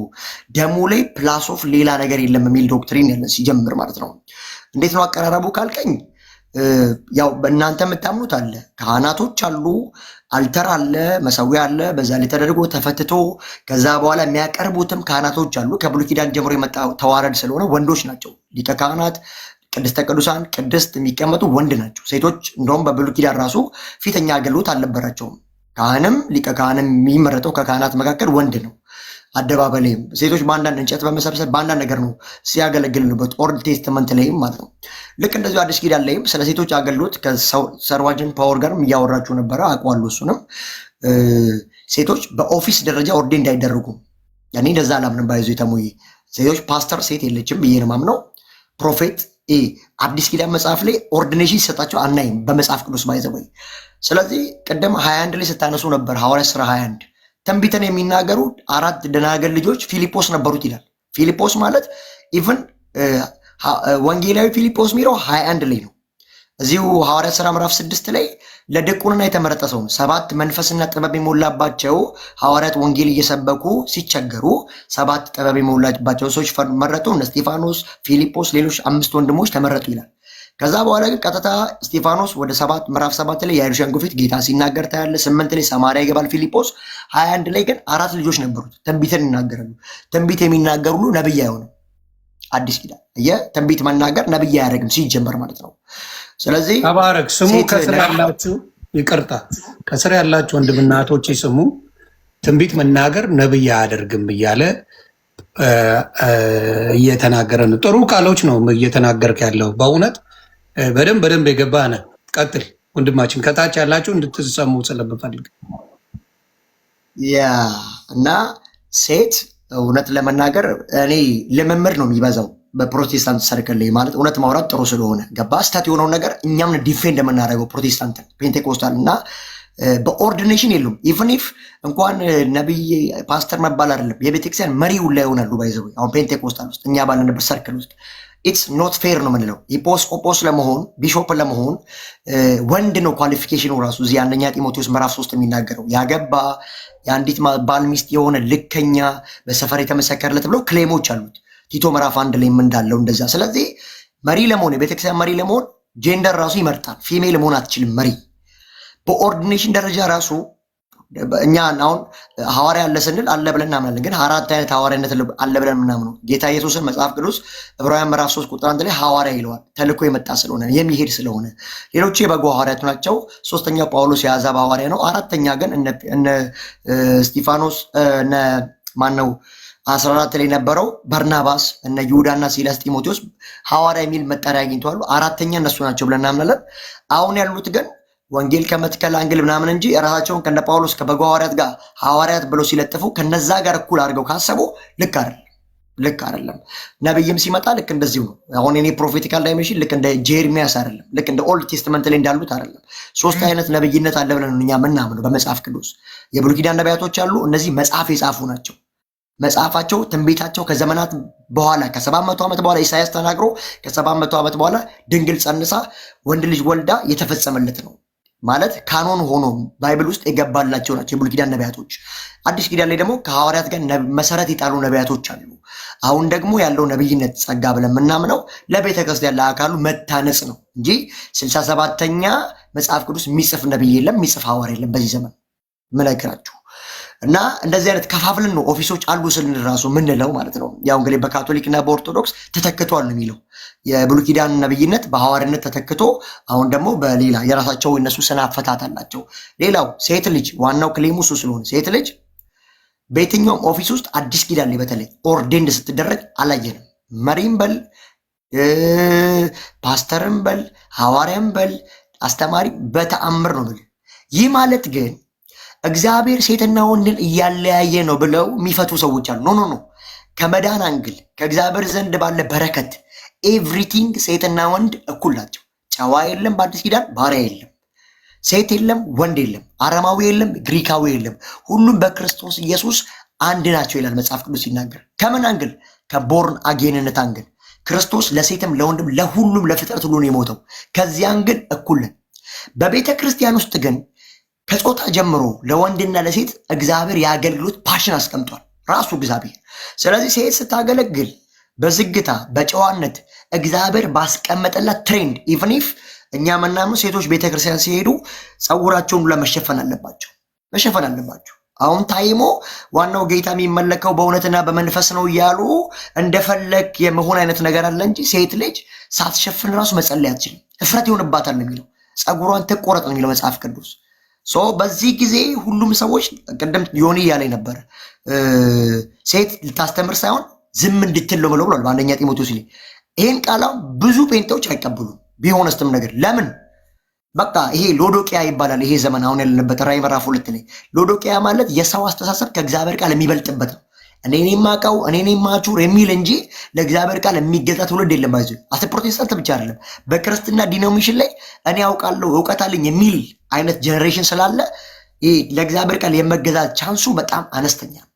ደሙ ላይ ፕላስ ኦፍ ሌላ ነገር የለም የሚል ዶክትሪን ያለ ሲጀምር ማለት ነው። እንዴት ነው አቀራረቡ ካልከኝ ያው በእናንተ የምታምኑት አለ፣ ካህናቶች አሉ፣ አልተር አለ፣ መሰዊያ አለ። በዛ ላይ ተደርጎ ተፈትቶ ከዛ በኋላ የሚያቀርቡትም ካህናቶች አሉ። ከብሉይ ኪዳን ጀምሮ የመጣ ተዋረድ ስለሆነ ወንዶች ናቸው። ሊቀ ካህናት፣ ቅድስተ ቅዱሳን፣ ቅድስት የሚቀመጡ ወንድ ናቸው። ሴቶች እንደውም በብሉይ ኪዳን ራሱ ፊተኛ አገልግሎት አልነበራቸውም። ካህንም ሊቀ ካህንም የሚመረጠው ከካህናት መካከል ወንድ ነው። አደባባይ ላይም ሴቶች በአንዳንድ እንጨት በመሰብሰብ በአንዳንድ ነገር ነው ሲያገለግልበት ኦልድ ቴስትመንት ላይም ማለት ነው። ልክ እንደዚሁ አዲስ ኪዳን ላይም ስለ ሴቶች አገልግሎት ከሰርዋጅን ፓወር ጋርም እያወራችሁ ነበረ፣ አውቀዋለሁ። እሱንም ሴቶች በኦፊስ ደረጃ ኦርዴ እንዳይደረጉ እኔ እንደዛ አላምንም። ባይዞ የተሙይ ሴቶች ፓስተር ሴት የለችም ብዬ ነው የማምነው። ፕሮፌት አዲስ ኪዳን መጽሐፍ ላይ ኦርዲኔሽን ሲሰጣቸው አናይም በመጽሐፍ ቅዱስ ባይዘወይ። ስለዚህ ቅድም 21 ላይ ስታነሱ ነበር ሐዋርያት ሥራ 21 ትንቢትን የሚናገሩ 4 ደናገል ልጆች ፊልጶስ ነበሩት ይላል። ፊልጶስ ማለት ኢቭን ወንጌላዊ ፊልጶስ የሚለው 21 ላይ ነው። እዚሁ ሐዋርያት ሥራ ምዕራፍ 6 ላይ ለድቁንና የተመረጠ ሰው 7 መንፈስና ጥበብ የሞላባቸው ሐዋርያት ወንጌል እየሰበኩ ሲቸገሩ 7 ጥበብ የሞላባቸው ሰዎች መረጡ። እነ እስጢፋኖስ፣ ፊልጶስ፣ ሌሎች 5 ወንድሞች ተመረጡ ይላል። ከዛ በኋላ ግን ቀጥታ እስጢፋኖስ ወደ ምዕራፍ 7 ላይ የአይሁድ ሸንጎ ፊት ጌታ ሲናገር ታያለ። 8 ላይ ሰማርያ ይገባል ፊልጶስ። 21 ላይ ግን 4 ልጆች ነበሩት ትንቢትን ይናገራሉ። ትንቢት የሚናገር ሁሉ ነብይ አይሆንም። አዲስ ኪዳን የትንቢት መናገር ነብይ አያደርግም ሲጀመር ማለት ነው። ስለዚህ ተባረክ ስሙ። ከስር ያላችሁ ይቅርታ፣ ከስር ያላችሁ ወንድምና እህቶቼ ስሙ። ትንቢት መናገር ነብይ አያደርግም እያለ እየተናገረ ነው። ጥሩ ቃሎች ነው እየተናገርክ ያለው በእውነት በደንብ የገባህ ነህ። ቀጥል ወንድማችን። ከታች ያላችሁ እንድትሰሙ ስለምፈልግ እና ሴት እውነት ለመናገር እኔ ልምምድ ነው የሚበዛው በፕሮቴስታንት ሰርክል ላይ ማለት እውነት ማውራት ጥሩ ስለሆነ ገባ። ስህተት የሆነውን ነገር እኛም ዲፌንድ የምናደርገው ፕሮቴስታንት ፔንቴኮስታል እና በኦርዲኔሽን የሉም። ኢቨን ኢፍ እንኳን ነቢይ ፓስተር መባል አይደለም የቤተክርስቲያን መሪው ላይ ይሆናሉ። ባይዘው አሁን ፔንቴኮስታል ውስጥ እኛ ባለንበት ሰርክል ውስጥ ኢትስ ኖት ፌር ነው የምንለው። ኢጲስቆጶስ ለመሆን ቢሾፕ ለመሆን ወንድ ነው ኳሊፊኬሽኑ ራሱ። እዚህ አንደኛ ጢሞቴዎስ ምዕራፍ 3 የሚናገረው ያገባ የአንዲት ባል ሚስት የሆነ ልከኛ በሰፈር የተመሰከረለት ብለው ክሌሞች አሉት። ቲቶ ምዕራፍ 1 ላይ እንዳለው እንደዛ። ስለዚህ መሪ ለመሆን የቤተክርስቲያን መሪ ለመሆን ጄንደር ራሱ ይመርጣል። ፊሜል መሆን አትችልም መሪ። በኦርዲኔሽን ደረጃ ራሱ እኛ አሁን ሐዋርያ አለ ስንል አለ ብለን እናምናለን። ግን 4 አይነት ሐዋርያነት አለ ብለን ምናምነው ጌታ ኢየሱስን መጽሐፍ ቅዱስ ዕብራውያን ምዕራፍ 3 ቁጥር 1 ላይ ሐዋርያ ይለዋል። ተልኮ የመጣ ስለሆነ የሚሄድ ስለሆነ። ሌሎቹ የበጎ ሐዋርያት ናቸው። ሶስተኛው ጳውሎስ የአሕዛብ ሐዋርያ ነው። አራተኛ ግን እነ እስጢፋኖስ እነ ማነው 14 ላይ ነበረው በርናባስ እነ ይሁዳና ሲላስ ጢሞቴዎስ ሐዋርያ የሚል መጠሪያ አግኝተዋል። አራተኛ እነሱ ናቸው ብለን እናምናለን። አሁን ያሉት ግን ወንጌል ከመትከል አንግል ምናምን እንጂ ራሳቸውን ከነ ጳውሎስ ከበጎ ሐዋርያት ጋር ሐዋርያት ብለው ሲለጥፉ ከነዛ ጋር እኩል አድርገው ካሰቡ ልክ አይደለም። ነብይም ሲመጣ ልክ እንደዚሁ ነው። አሁን እኔ ፕሮፌቲካል ዳይሜንሽን ልክ እንደ ጄርሚያስ አይደለም፣ ልክ እንደ ኦልድ ቴስትመንት ላይ እንዳሉት አይደለም። 3 አይነት ነብይነት አለ ብለን እኛ ምናምነው በመጽሐፍ ቅዱስ። የብሉይ ኪዳን ነቢያቶች አሉ። እነዚህ መጽሐፍ የጻፉ ናቸው። መጽሐፋቸው ትንቢታቸው ከዘመናት በኋላ ከ700 ዓመት በኋላ ኢሳያስ ተናግሮ ከ700 ዓመት በኋላ ድንግል ጸንሳ ወንድ ልጅ ወልዳ የተፈጸመለት ነው ማለት ካኖን ሆኖ ባይብል ውስጥ የገባላቸው ናቸው የብሉይ ኪዳን ነቢያቶች። አዲስ ኪዳን ላይ ደግሞ ከሐዋርያት ጋር መሰረት የጣሉ ነቢያቶች አሉ። አሁን ደግሞ ያለው ነብይነት ጸጋ ብለን የምናምነው ለቤተ ክርስቲያን ለአካሉ መታነጽ ነው እንጂ 67ኛ መጽሐፍ ቅዱስ የሚጽፍ ነብይ የለም፣ የሚጽፍ ሐዋርያ የለም በዚህ ዘመን ምነግራችሁ። እና እንደዚህ አይነት ከፋፍልን ነው ኦፊሶች አሉ ስልን ራሱ ምንለው ማለት ነው። ያው እንግዲህ በካቶሊክ እና በኦርቶዶክስ ተተክቷል ነው የሚለው የብሉይ ኪዳን ነብይነት በሐዋርያነት ተተክቶ አሁን ደግሞ በሌላ የራሳቸው እነሱ ስነ አፈታት አላቸው። ሌላው ሴት ልጅ ዋናው ክሌሙ እሱ ስለሆነ ሴት ልጅ በየትኛውም ኦፊስ ውስጥ አዲስ ኪዳን ላይ በተለይ ኦርዴንድ ስትደረግ አላየንም። መሪም በል ፓስተርም በል ሐዋርያም በል አስተማሪ በተአምር ነው ብል። ይህ ማለት ግን እግዚአብሔር ሴትና ወንድን እያለያየ ነው ብለው የሚፈቱ ሰዎች አሉ። ኖ ከመዳን አንግል ከእግዚአብሔር ዘንድ ባለ በረከት ኤቭሪቲንግ ሴትና ወንድ እኩል ናቸው። ጨዋ የለም በአዲስ ኪዳን፣ ባሪያ የለም፣ ሴት የለም፣ ወንድ የለም፣ አረማዊ የለም፣ ግሪካዊ የለም፣ ሁሉም በክርስቶስ ኢየሱስ አንድ ናቸው ይላል መጽሐፍ ቅዱስ ሲናገር። ከምን አንግል? ከቦርን አጌንነት አንግል። ክርስቶስ ለሴትም ለወንድም ለሁሉም ለፍጥረት ሁሉ ነው የሞተው። ከዚያ አንግል እኩል ነን። በቤተ ክርስቲያን ውስጥ ግን ከጾታ ጀምሮ ለወንድና ለሴት እግዚአብሔር የአገልግሎት ፓሽን አስቀምጧል ራሱ እግዚአብሔር። ስለዚህ ሴት ስታገለግል በዝግታ በጨዋነት እግዚአብሔር ባስቀመጠላት ትሬንድ ኢቭን ኢፍ እኛ ምናምን ሴቶች ቤተክርስቲያን ሲሄዱ ፀጉራቸውን ለመሸፈን አለባቸው። አሁን ታይሞ ዋናው ጌታ የሚመለከው በእውነትና በመንፈስ ነው እያሉ እንደፈለግ የመሆን አይነት ነገር አለ እንጂ ሴት ልጅ ሳትሸፍን ራሱ መጸለይ አትችልም። እፍረት ይሆንባታል ነው የሚለው። ፀጉሯን ትቆረጥ ነው የሚለው መጽሐፍ ቅዱስ። በዚህ ጊዜ ሁሉም ሰዎች ቀደም ዮኒ እያለ ነበር ሴት ልታስተምር ሳይሆን ዝም እንድትል ነው ብሏል በአንደኛ ጢሞቴዎስ ላይ። ይሄን ቃል ብዙ ጴንጤዎች አይቀበሉም። ቢሆንስትም ነገር ለምን በቃ ይሄ ሎዶቅያ ይባላል። ይሄ ዘመን አሁን ያለንበት ራዕይ ምዕራፍ 2 ላይ ሎዶቅያ ማለት የሰው አስተሳሰብ ከእግዚአብሔር ቃል የሚበልጥበት ነው። እኔ ማቀው እኔ ማቹር የሚል እንጂ ለእግዚአብሔር ቃል የሚገዛ ትውልድ የለም። ባይዙ አተ ፕሮቴስታንት ብቻ አይደለም በክርስትና ዲኖሚኔሽን ላይ እኔ አውቃለሁ እውቀት አለኝ የሚል አይነት ጀነሬሽን ስላለ ይሄ ለእግዚአብሔር ቃል የመገዛት ቻንሱ በጣም አነስተኛ ነው።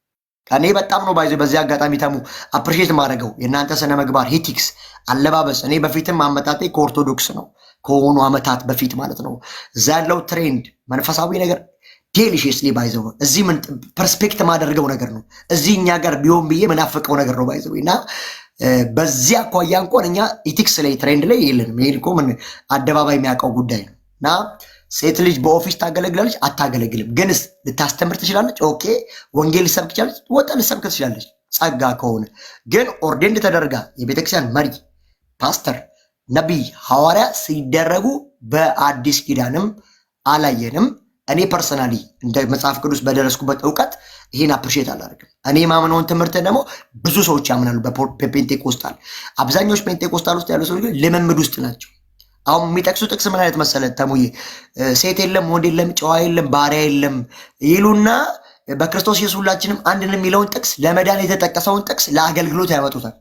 ከኔ በጣም ነው ባይዙ በዚህ አጋጣሚ ታሙ አፕሪሺየት ማድረገው የእናንተ ስነ ምግባር ሂቲክስ አለባበስ። እኔ በፊትም አመጣጤ ከኦርቶዶክስ ነው ከሆኑ አመታት በፊት ማለት ነው። እዛ ያለው ትሬንድ መንፈሳዊ ነገር ዴሊሽስሊ ባይዘው እዚህ ምን ፐርስፔክት ማደርገው ነገር ነው። እዚህ እኛ ጋር ቢሆን ብዬ ምናፍቀው ነገር ነው ባይዘው እና በዚያ አኳያ እንኳን እኛ ኢቲክስ ላይ ትሬንድ ላይ የለንም። ይሄን እኮ ምን አደባባይ የሚያውቀው ጉዳይ ነው። እና ሴት ልጅ በኦፊስ ታገለግላለች አታገለግልም፣ ግንስ ልታስተምር ትችላለች። ኦኬ ወንጌል ልሰብክ ትችላለች፣ ወጣ ልሰብክ ትችላለች ጸጋ ከሆነ። ግን ኦርዴንድ ተደርጋ የቤተክርስቲያን መሪ ፓስተር ነቢይ ሐዋርያ ሲደረጉ በአዲስ ኪዳንም አላየንም። እኔ ፐርሰናሊ እንደ መጽሐፍ ቅዱስ በደረስኩበት እውቀት ይሄን አፕሪሼት አላደርግም። እኔ ማምነውን ትምህርት ደግሞ ብዙ ሰዎች ያምናሉ በፔንቴኮስታል። አብዛኞቹ ፔንቴኮስታል ውስጥ ያሉ ሰዎች ግን ልምምድ ውስጥ ናቸው። አሁን የሚጠቅሱ ጥቅስ ምን አይነት መሰለ ተሙዬ? ሴት የለም ወንድ የለም ጨዋ የለም ባሪያ የለም ይሉና በክርስቶስ ኢየሱስ ሁላችንም አንድን የሚለውን ጥቅስ ለመዳን የተጠቀሰውን ጥቅስ ለአገልግሎት ያመጡታል።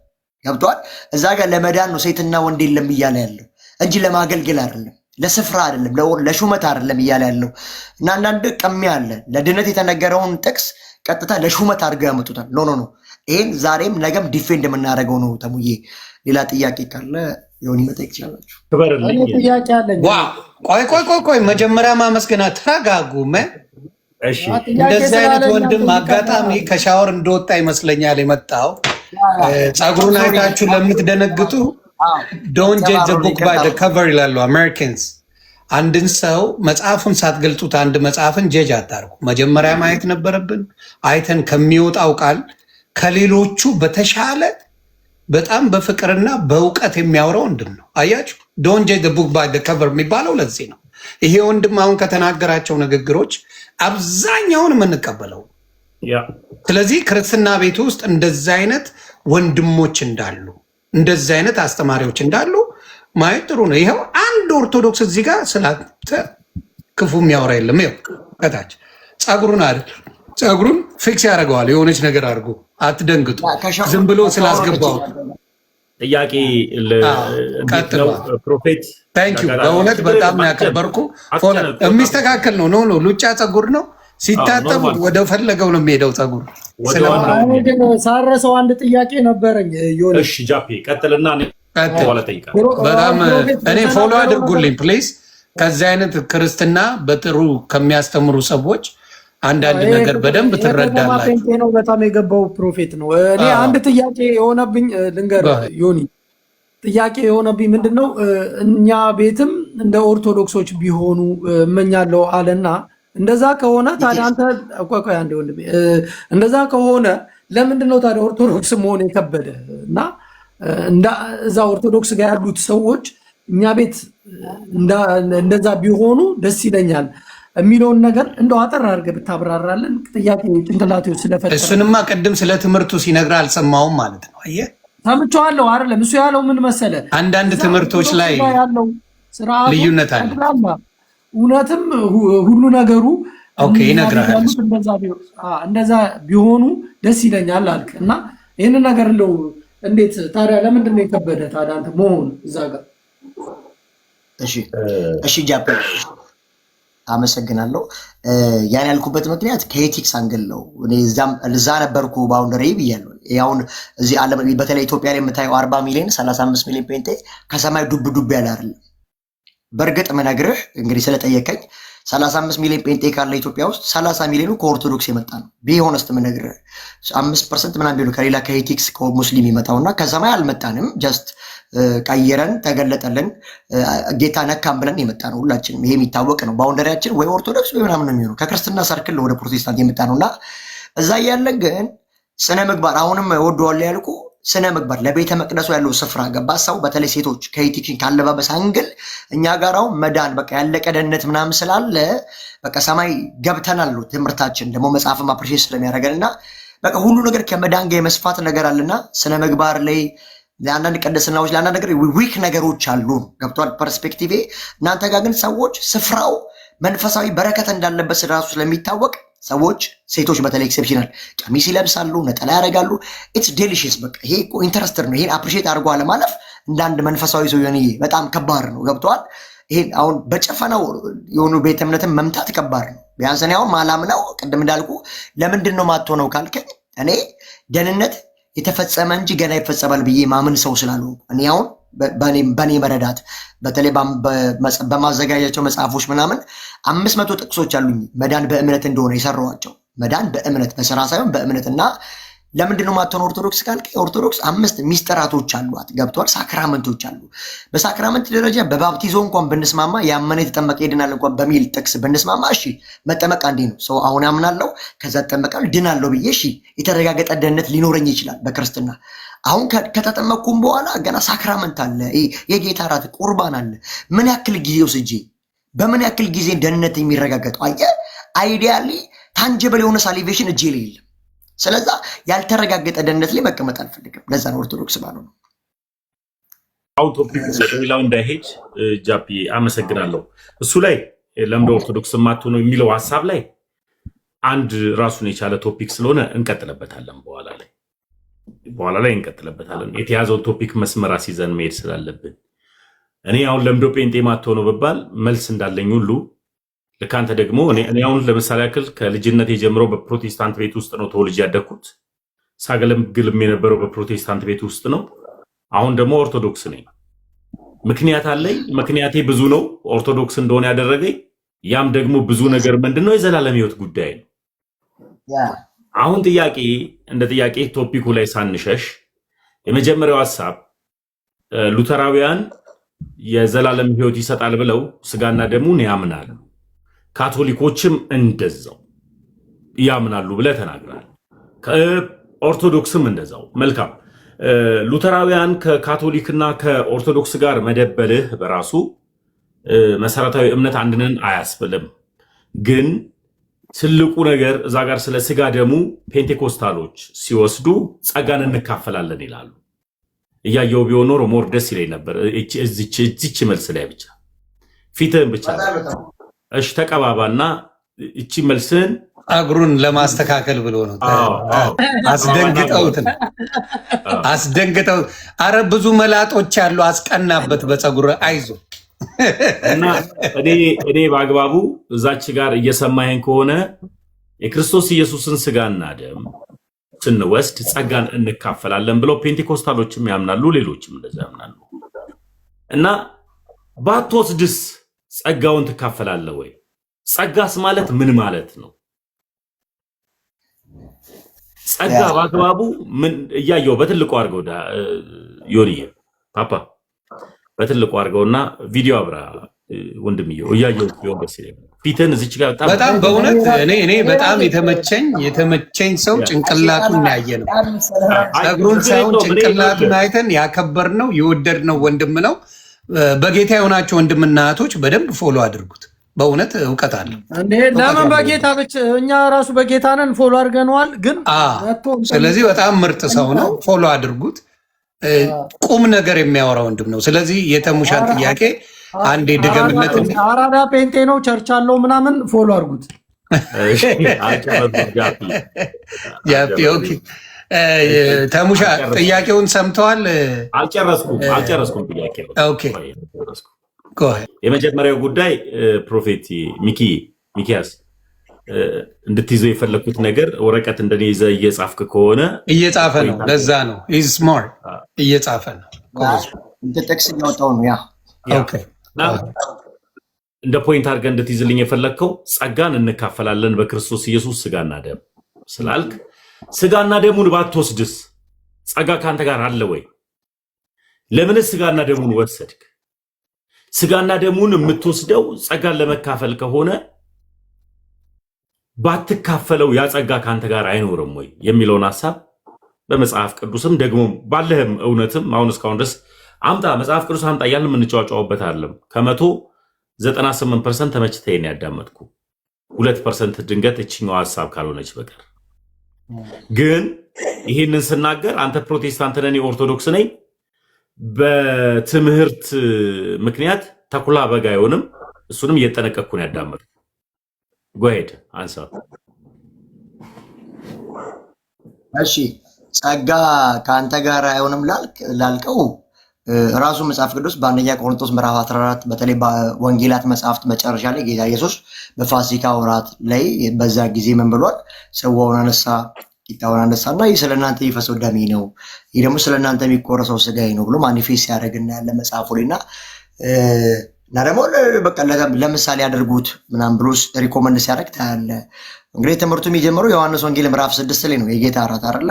ገብቷል? እዛ ጋር ለመዳን ነው ሴትና ወንድ የለም እያለ ያለው እንጂ ለማገልገል አይደለም፣ ለስፍራ አይደለም፣ ለሹመት አይደለም እያለ ያለው እና አንዳንድ ቀሚያ አለ ለድነት የተነገረውን ጥቅስ ቀጥታ ለሹመት አድርገው ያመጡታል። ኖ ይሄን ዛሬም ነገም ዲፌንድ የምናደርገው ነው። ተሙዬ ሌላ ጥያቄ ካለ ዮኒ መጠየቅ ትችላላችሁ። ጥያቄ አለኝ። ቆይ መጀመሪያ ማመስገና ተረጋጉ። እንደዚህ አይነት ወንድም አጋጣሚ ከሻወር እንደወጣ ይመስለኛል የመጣው። ፀጉሩን አይታችሁ ለምትደነግጡ ዶንት ጀጅ ዘ ቡክ ባይ ዘ ከቨር ይላሉ አሜሪካንስ። አንድን ሰው መጽሐፉን ሳትገልጡት አንድ መጽሐፍን ጀጅ አታርጉ። መጀመሪያ ማየት ነበረብን። አይተን ከሚወጣው ቃል ከሌሎቹ በተሻለ በጣም በፍቅርና በእውቀት የሚያወራው ወንድም ነው። አያችሁ፣ ዶንት ጀጅ ዘ ቡክ ባይ ዘ ከቨር የሚባለው ለዚህ ነው። ይሄ ወንድም አሁን ከተናገራቸው ንግግሮች አብዛኛውን የምንቀበለው። ስለዚህ ክርስትና ቤት ውስጥ እንደዚህ አይነት ወንድሞች እንዳሉ፣ እንደዚህ አይነት አስተማሪዎች እንዳሉ ማየት ጥሩ ነው። ይኸው አንድ ኦርቶዶክስ እዚህ ጋር ስላንተ ክፉ የሚያወራ የለም። ይኸው ከታች ጸጉሩን አይደል ጸጉሩን ፊክስ ያደርገዋል። የሆነች ነገር አድርጎ አትደንግጡ። ዝም ብሎ ስላስገባው ጥያቄ ፕሮፌት ታንኪዩ። በእውነት በጣም ያከበርኩ። የሚስተካከል ነው። ኖ ሉጫ ጸጉር ነው። ሲታጠቡ ወደ ፈለገው ነው የሚሄደው ጸጉር። ሳረሰው አንድ ጥያቄ ነበረኝ። እሺ ጃፒ ቀጥልና በጣም እኔ ፎሎ አድርጉልኝ ፕሊዝ። ከዚህ አይነት ክርስትና በጥሩ ከሚያስተምሩ ሰዎች አንዳንድ ነገር በደንብ ትረዳላችሁ። ነው በጣም የገባው ፕሮፌት ነው። እኔ አንድ ጥያቄ የሆነብኝ ልንገር ዮኒ፣ ጥያቄ የሆነብኝ ምንድነው እኛ ቤትም እንደ ኦርቶዶክሶች ቢሆኑ እመኛለሁ አለና እንደዛ ከሆነ ታዲያ አንተ ቆይ አንዴ ወንድሜ፣ እንደዛ ከሆነ ለምንድን ነው ታዲያ ኦርቶዶክስ መሆን የከበደ? እና እዛ ኦርቶዶክስ ጋር ያሉት ሰዎች እኛ ቤት እንደዛ ቢሆኑ ደስ ይለኛል የሚለውን ነገር እንደው አጠር አድርገህ ብታብራራለን። ጥያቄ ጭንቅላቴ ስለፈጠረ እሱንማ ቅድም ስለ ትምህርቱ ሲነግርህ አልሰማሁም ማለት ነው። አየህ ሰምቼዋለሁ አይደለም። እሱ ያለው ምን መሰለህ፣ አንዳንድ ትምህርቶች ላይ ያለው ስርዓቱ ልዩነት አለ። እውነትም ሁሉ ነገሩ ይነግራል። እንደዛ ቢሆኑ ደስ ይለኛል አልክ እና ይህንን ነገር እንደው እንዴት ታዲያ ለምንድን ነው የከበደ ታዲያ አንተ መሆን እዛ ጋር? እሺ ጃፕ አመሰግናለሁ። ያን ያልኩበት ምክንያት ከኤቲክስ አንግል ነው። እኔ እዛ ነበርኩ ባውንደሪ ብያለሁ። አሁን እዚህ ዓለም በተለይ ኢትዮጵያ ላይ የምታየው 40 ሚሊዮን 35 ሚሊዮን ፔንቴ ከሰማይ ዱብ ዱብ ያለ አይደለም። በእርግጥ ምነግርህ እንግዲህ ስለጠየቀኝ 35 ሚሊዮን ጴንጤ ካለ ኢትዮጵያ ውስጥ 30 ሚሊዮኑ ከኦርቶዶክስ የመጣ ነው። ቢሆንስት ምነግርህ 5% ምናምን ቢሆኑ ከሌላ ከኤቲክስ ከሙስሊም የመጣውና ከሰማይ አልመጣንም። ጀስት ቀይረን ተገለጠልን ጌታ ነካም ብለን የመጣ ነው ሁላችንም። ይሄ የሚታወቅ ነው። ባውንደሪያችን ወይ ኦርቶዶክስ ወይ ምናምን ነው የሚሆነው። ከክርስትና ሰርክል ወደ ፕሮቴስታንት የመጣ ነውና እዛ ያለን ግን ስነ ምግባር አሁንም ወደዋለሁ ያልኩ ስነ ምግባር ለቤተ መቅደሱ ያለው ስፍራ ገባ ሰው በተለይ ሴቶች ከኤቲክን ካለባበስ አንግል እኛ ጋራው መዳን በቃ ያለቀ ደህንነት ምናምን ስላለ በቃ ሰማይ ገብተናል። ትምህርታችን ደግሞ መጽሐፍም አፕሪሼት ስለሚያደርገንና በቃ ሁሉ ነገር ከመዳን ጋር የመስፋት ነገር አለና ስነ ምግባር ላይ ለአንዳንድ ቅድስናዎች ለአንዳንድ ነገር ዊክ ነገሮች አሉ። ገብቷል ፐርስፔክቲቭ። እናንተ ጋር ግን ሰዎች ስፍራው መንፈሳዊ በረከት እንዳለበት ስለራሱ ስለሚታወቅ ሰዎች ሴቶች በተለይ ኤክሴፕሽናል ቀሚስ ይለብሳሉ፣ ነጠላ ያደርጋሉ። ኢትስ ዴሊሽስ በቃ ይሄ እኮ ኢንተረስትድ ነው። ይሄን አፕሪሼት አድርጎ አለማለፍ እንዳንድ መንፈሳዊ ሰው የሆነ በጣም ከባድ ነው። ገብቷል። ይሄን አሁን በጨፈናው የሆኑ ቤተ እምነትን መምታት ከባድ ነው። ቢያንስ እኔ አሁን ማላምነው ቅድም እንዳልኩ ለምንድን ነው ማትሆነው ካልከኝ እኔ ደህንነት የተፈጸመ እንጂ ገና ይፈጸማል ብዬ ማምን ሰው ስላልሆንኩ እኔ አሁን በኔ መረዳት በተለይ በማዘጋጃቸው መጽሐፎች ምናምን 500 ጥቅሶች አሉኝ መዳን በእምነት እንደሆነ የሰራኋቸው። መዳን በእምነት በስራ ሳይሆን በእምነት እና ለምንድን ነው ማትሆነው ኦርቶዶክስ ካልክ ኦርቶዶክስ 5 ሚስጥራቶች አሏት። ገብቷል። ሳክራመንቶች አሉ። በሳክራመንት ደረጃ በባፕቲዞ እንኳን ብንስማማ ያመነ የተጠመቀ ይድናል እንኳን በሚል ጥቅስ ብንስማማ እሺ መጠመቅ አንዴ ነው። ሰው አሁን አምናለሁ ከዛ ተጠመቃለሁ ድናለሁ ብዬ እሺ የተረጋገጠ ደህንነት ሊኖረኝ ይችላል በክርስትና። አሁን ከተጠመቅኩም በኋላ ገና ሳክራመንት አለ፣ የጌታ እራት ቁርባን አለ። ምን ያክል ጊዜ ወስጄ በምን ያክል ጊዜ ደህንነት የሚረጋገጠው? አየህ አይዲያሊ ታንጀብል የሆነ ሳሊቬሽን እጄ ላይ የለም። ስለዛ ያልተረጋገጠ ደህንነት ላይ መቀመጥ አልፈልግም። ለዛ ነው ኦርቶዶክስ ባለው ነው። አው ቶፒክ ሌላው እንዳይሄድ ጃፒ አመሰግናለሁ። እሱ ላይ ለምደ ኦርቶዶክስ ማቱ ነው የሚለው ሐሳብ ላይ አንድ ራሱን የቻለ ቶፒክ ስለሆነ እንቀጥለበታለን። በኋላ ላይ እንቀጥለበታለን። የተያዘውን ቶፒክ መስመር አስይዘን መሄድ ስላለብን እኔ አሁን ለምዶ ጴንጤ ማቶ ነው በባል መልስ እንዳለኝ ሁሉ ልክ አንተ ደግሞ እኔ አሁን ለምሳሌ ያክል ከልጅነት የጀምረው በፕሮቴስታንት ቤት ውስጥ ነው ተወልጄ ያደግኩት። ሳገለግልም የነበረው በፕሮቴስታንት ቤት ውስጥ ነው። አሁን ደግሞ ኦርቶዶክስ ነኝ። ምክንያት አለኝ። ምክንያቴ ብዙ ነው ኦርቶዶክስ እንደሆነ ያደረገኝ። ያም ደግሞ ብዙ ነገር ምንድነው የዘላለም ሕይወት ጉዳይ ነው። አሁን ጥያቄ እንደ ጥያቄ ቶፒኩ ላይ ሳንሸሽ የመጀመሪያው ሐሳብ ሉተራውያን የዘላለም ሕይወት ይሰጣል ብለው ስጋና ደሙን ያምናሉ። ካቶሊኮችም እንደዛው ያምናሉ ብለህ ተናግራል። ከኦርቶዶክስም እንደዛው። መልካም። ሉተራውያን ከካቶሊክና ከኦርቶዶክስ ጋር መደበልህ በራሱ መሰረታዊ እምነት አንድንን አያስብልም። ግን ትልቁ ነገር እዛ ጋር ስለ ስጋ ደሙ ፔንቴኮስታሎች ሲወስዱ ጸጋን እንካፈላለን ይላሉ። እያየው ቢሆን ኖሮ ሞር ደስ ይለኝ ነበር። እዚች መልስ ላይ ብቻ ፊትህን ብቻ እሺ ተቀባባና እቺ መልስህን እግሩን ለማስተካከል ብሎ ነው። አስደንግጠው። አረ ብዙ መላጦች አሉ። አስቀናበት በፀጉር አይዞ እና እኔ በአግባቡ እዛች ጋር እየሰማኸኝ ከሆነ የክርስቶስ ኢየሱስን ስጋና ደም ስንወስድ ጸጋን እንካፈላለን ብለው ፔንቴኮስታሎችም ያምናሉ፣ ሌሎችም እንደዛ ያምናሉ። እና ባትወስድስ ጸጋውን ትካፈላለህ ወይ? ጸጋስ ማለት ምን ማለት ነው? ጸጋ በአግባቡ ምን እያየው በትልቁ አድርገው ዮኒዬ ፓፓ በትልቁ አድርገውና ቪዲዮ አብራ ወንድምየው እያየው ቢሆን ደስ ይለኛል። ፊትን እዚች ጋር በጣም በእውነት እኔ በጣም የተመቸኝ ሰው ጭንቅላቱን ያየ ነው። ጸጉሩን ሳይሆን ጭንቅላቱን አይተን ያከበርነው የወደድነው ወንድም ነው። በጌታ የሆናቸው ወንድምና እህቶች በደንብ ፎሎ አድርጉት። በእውነት እውቀት አለ። ለምን በጌታ ብቻ እኛ ራሱ በጌታ ነን፣ ፎሎ አድርገነዋል። ግን ስለዚህ በጣም ምርጥ ሰው ነው። ፎሎ አድርጉት። ቁም ነገር የሚያወራ ወንድም ነው። ስለዚህ የተሙሻን ጥያቄ አንዴ ድገምነት። አራዳ ፔንቴ ነው፣ ቸርች አለው ምናምን፣ ፎሎ አድርጉት። ተሙሻ ጥያቄውን ሰምተዋል? አልጨረስኩም ጥያቄ። የመጀመሪያው ጉዳይ ፕሮፌት ሚኪያስ እንድትይዘው የፈለግኩት ነገር ወረቀት እንደኔ ይዘህ እየጻፍክ ከሆነ እየጻፈ ነው። ለዛ ነው ስማርት እየጻፈ ነው። ጥቅስ እያወጣው ነው። እንደ ፖይንት አድርገህ እንድትይዝልኝ የፈለግከው ጸጋን እንካፈላለን በክርስቶስ ኢየሱስ ስጋና ደም ስላልክ፣ ስጋና ደሙን ባትወስድስ ጸጋ ከአንተ ጋር አለ ወይ? ለምንስ ስጋና ደሙን ወሰድክ? ስጋና ደሙን የምትወስደው ጸጋን ለመካፈል ከሆነ ባትካፈለው ያ ጸጋ ከአንተ ጋር አይኖርም ወይ የሚለውን ሐሳብ በመጽሐፍ ቅዱስም ደግሞ ባለህም እውነትም አሁን እስካሁን ድረስ አምጣ፣ መጽሐፍ ቅዱስ አምጣ እያልን የምንጫዋጫውበት አይደለም። ከ198% ተመችተኝ ነው ያዳመጥኩ፣ 2% ድንገት እችኛው ሐሳብ ካልሆነች በቀር። ግን ይህንን ስናገር አንተ ፕሮቴስታንት ነኝ ኦርቶዶክስ ነኝ በትምህርት ምክንያት ተኩላ በግ አይሆንም። እሱንም እየጠነቀቅኩ ነው ያዳመጥኩ። ጎሄድ አንሳ። እሺ ጸጋ ከአንተ ጋር አይሆንም ላልከው ራሱ መጽሐፍ ቅዱስ በአንደኛ ቆሮንቶስ ምዕራፍ 14 በተለይ በወንጌላት መጽሐፍት መጨረሻ ላይ ጌታ ኢየሱስ በፋሲካ ወራት ላይ በዛ ጊዜ ምን ብሏል? ጽዋውን አነሳ፣ ቂጣውን አነሳና ይህ ስለእናንተ የሚፈሰው ደሜ ነው፣ ይህ ደግሞ ስለእናንተ የሚቆረሰው ስጋዬ ነው ብሎ ማኒፌስት ያደርግና ያለ መጽሐፉ ላይ እና ደግሞ በቃ ለምሳሌ ያደርጉት ምናምን ብሎ ሪኮመንድ ሲያደርግ ታያለ። እንግዲህ ትምህርቱ የሚጀምረው ዮሐንስ ወንጌል ምዕራፍ 6 ላይ ነው። የጌታ እራት አይደለ?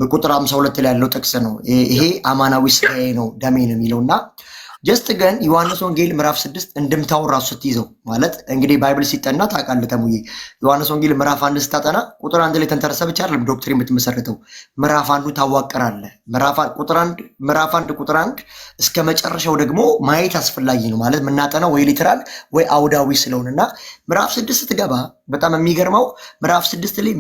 ቁጥር 52 ላይ ያለው ጥቅስ ነው። ይሄ አማናዊ ስጋዬ ነው ደሜ ነው የሚለውና ጀስት ግን ዮሐንስ ወንጌል ምዕራፍ 6 እንድምታውን ራሱ ስትይዘው ማለት እንግዲህ ባይብል ሲጠና ታውቃለህ ተሙዬ፣ ዮሐንስ ወንጌል ምዕራፍ 1 ስታጠና ቁጥር 1 ላይ ተንተርሰ ብቻ አይደለም ዶክትሪን የምትመሰረተው። ምዕራፍ 1 ታዋቅራለህ። ምዕራፍ 1 ቁጥር 1 እስከ መጨረሻው ደግሞ ማየት አስፈላጊ ነው። ማለት የምናጠናው ወይ ሊትራል ወይ አውዳዊ ስለሆነና ምዕራፍ 6 ስትገባ በጣም የሚገርመው ምዕራፍ 6 ላይ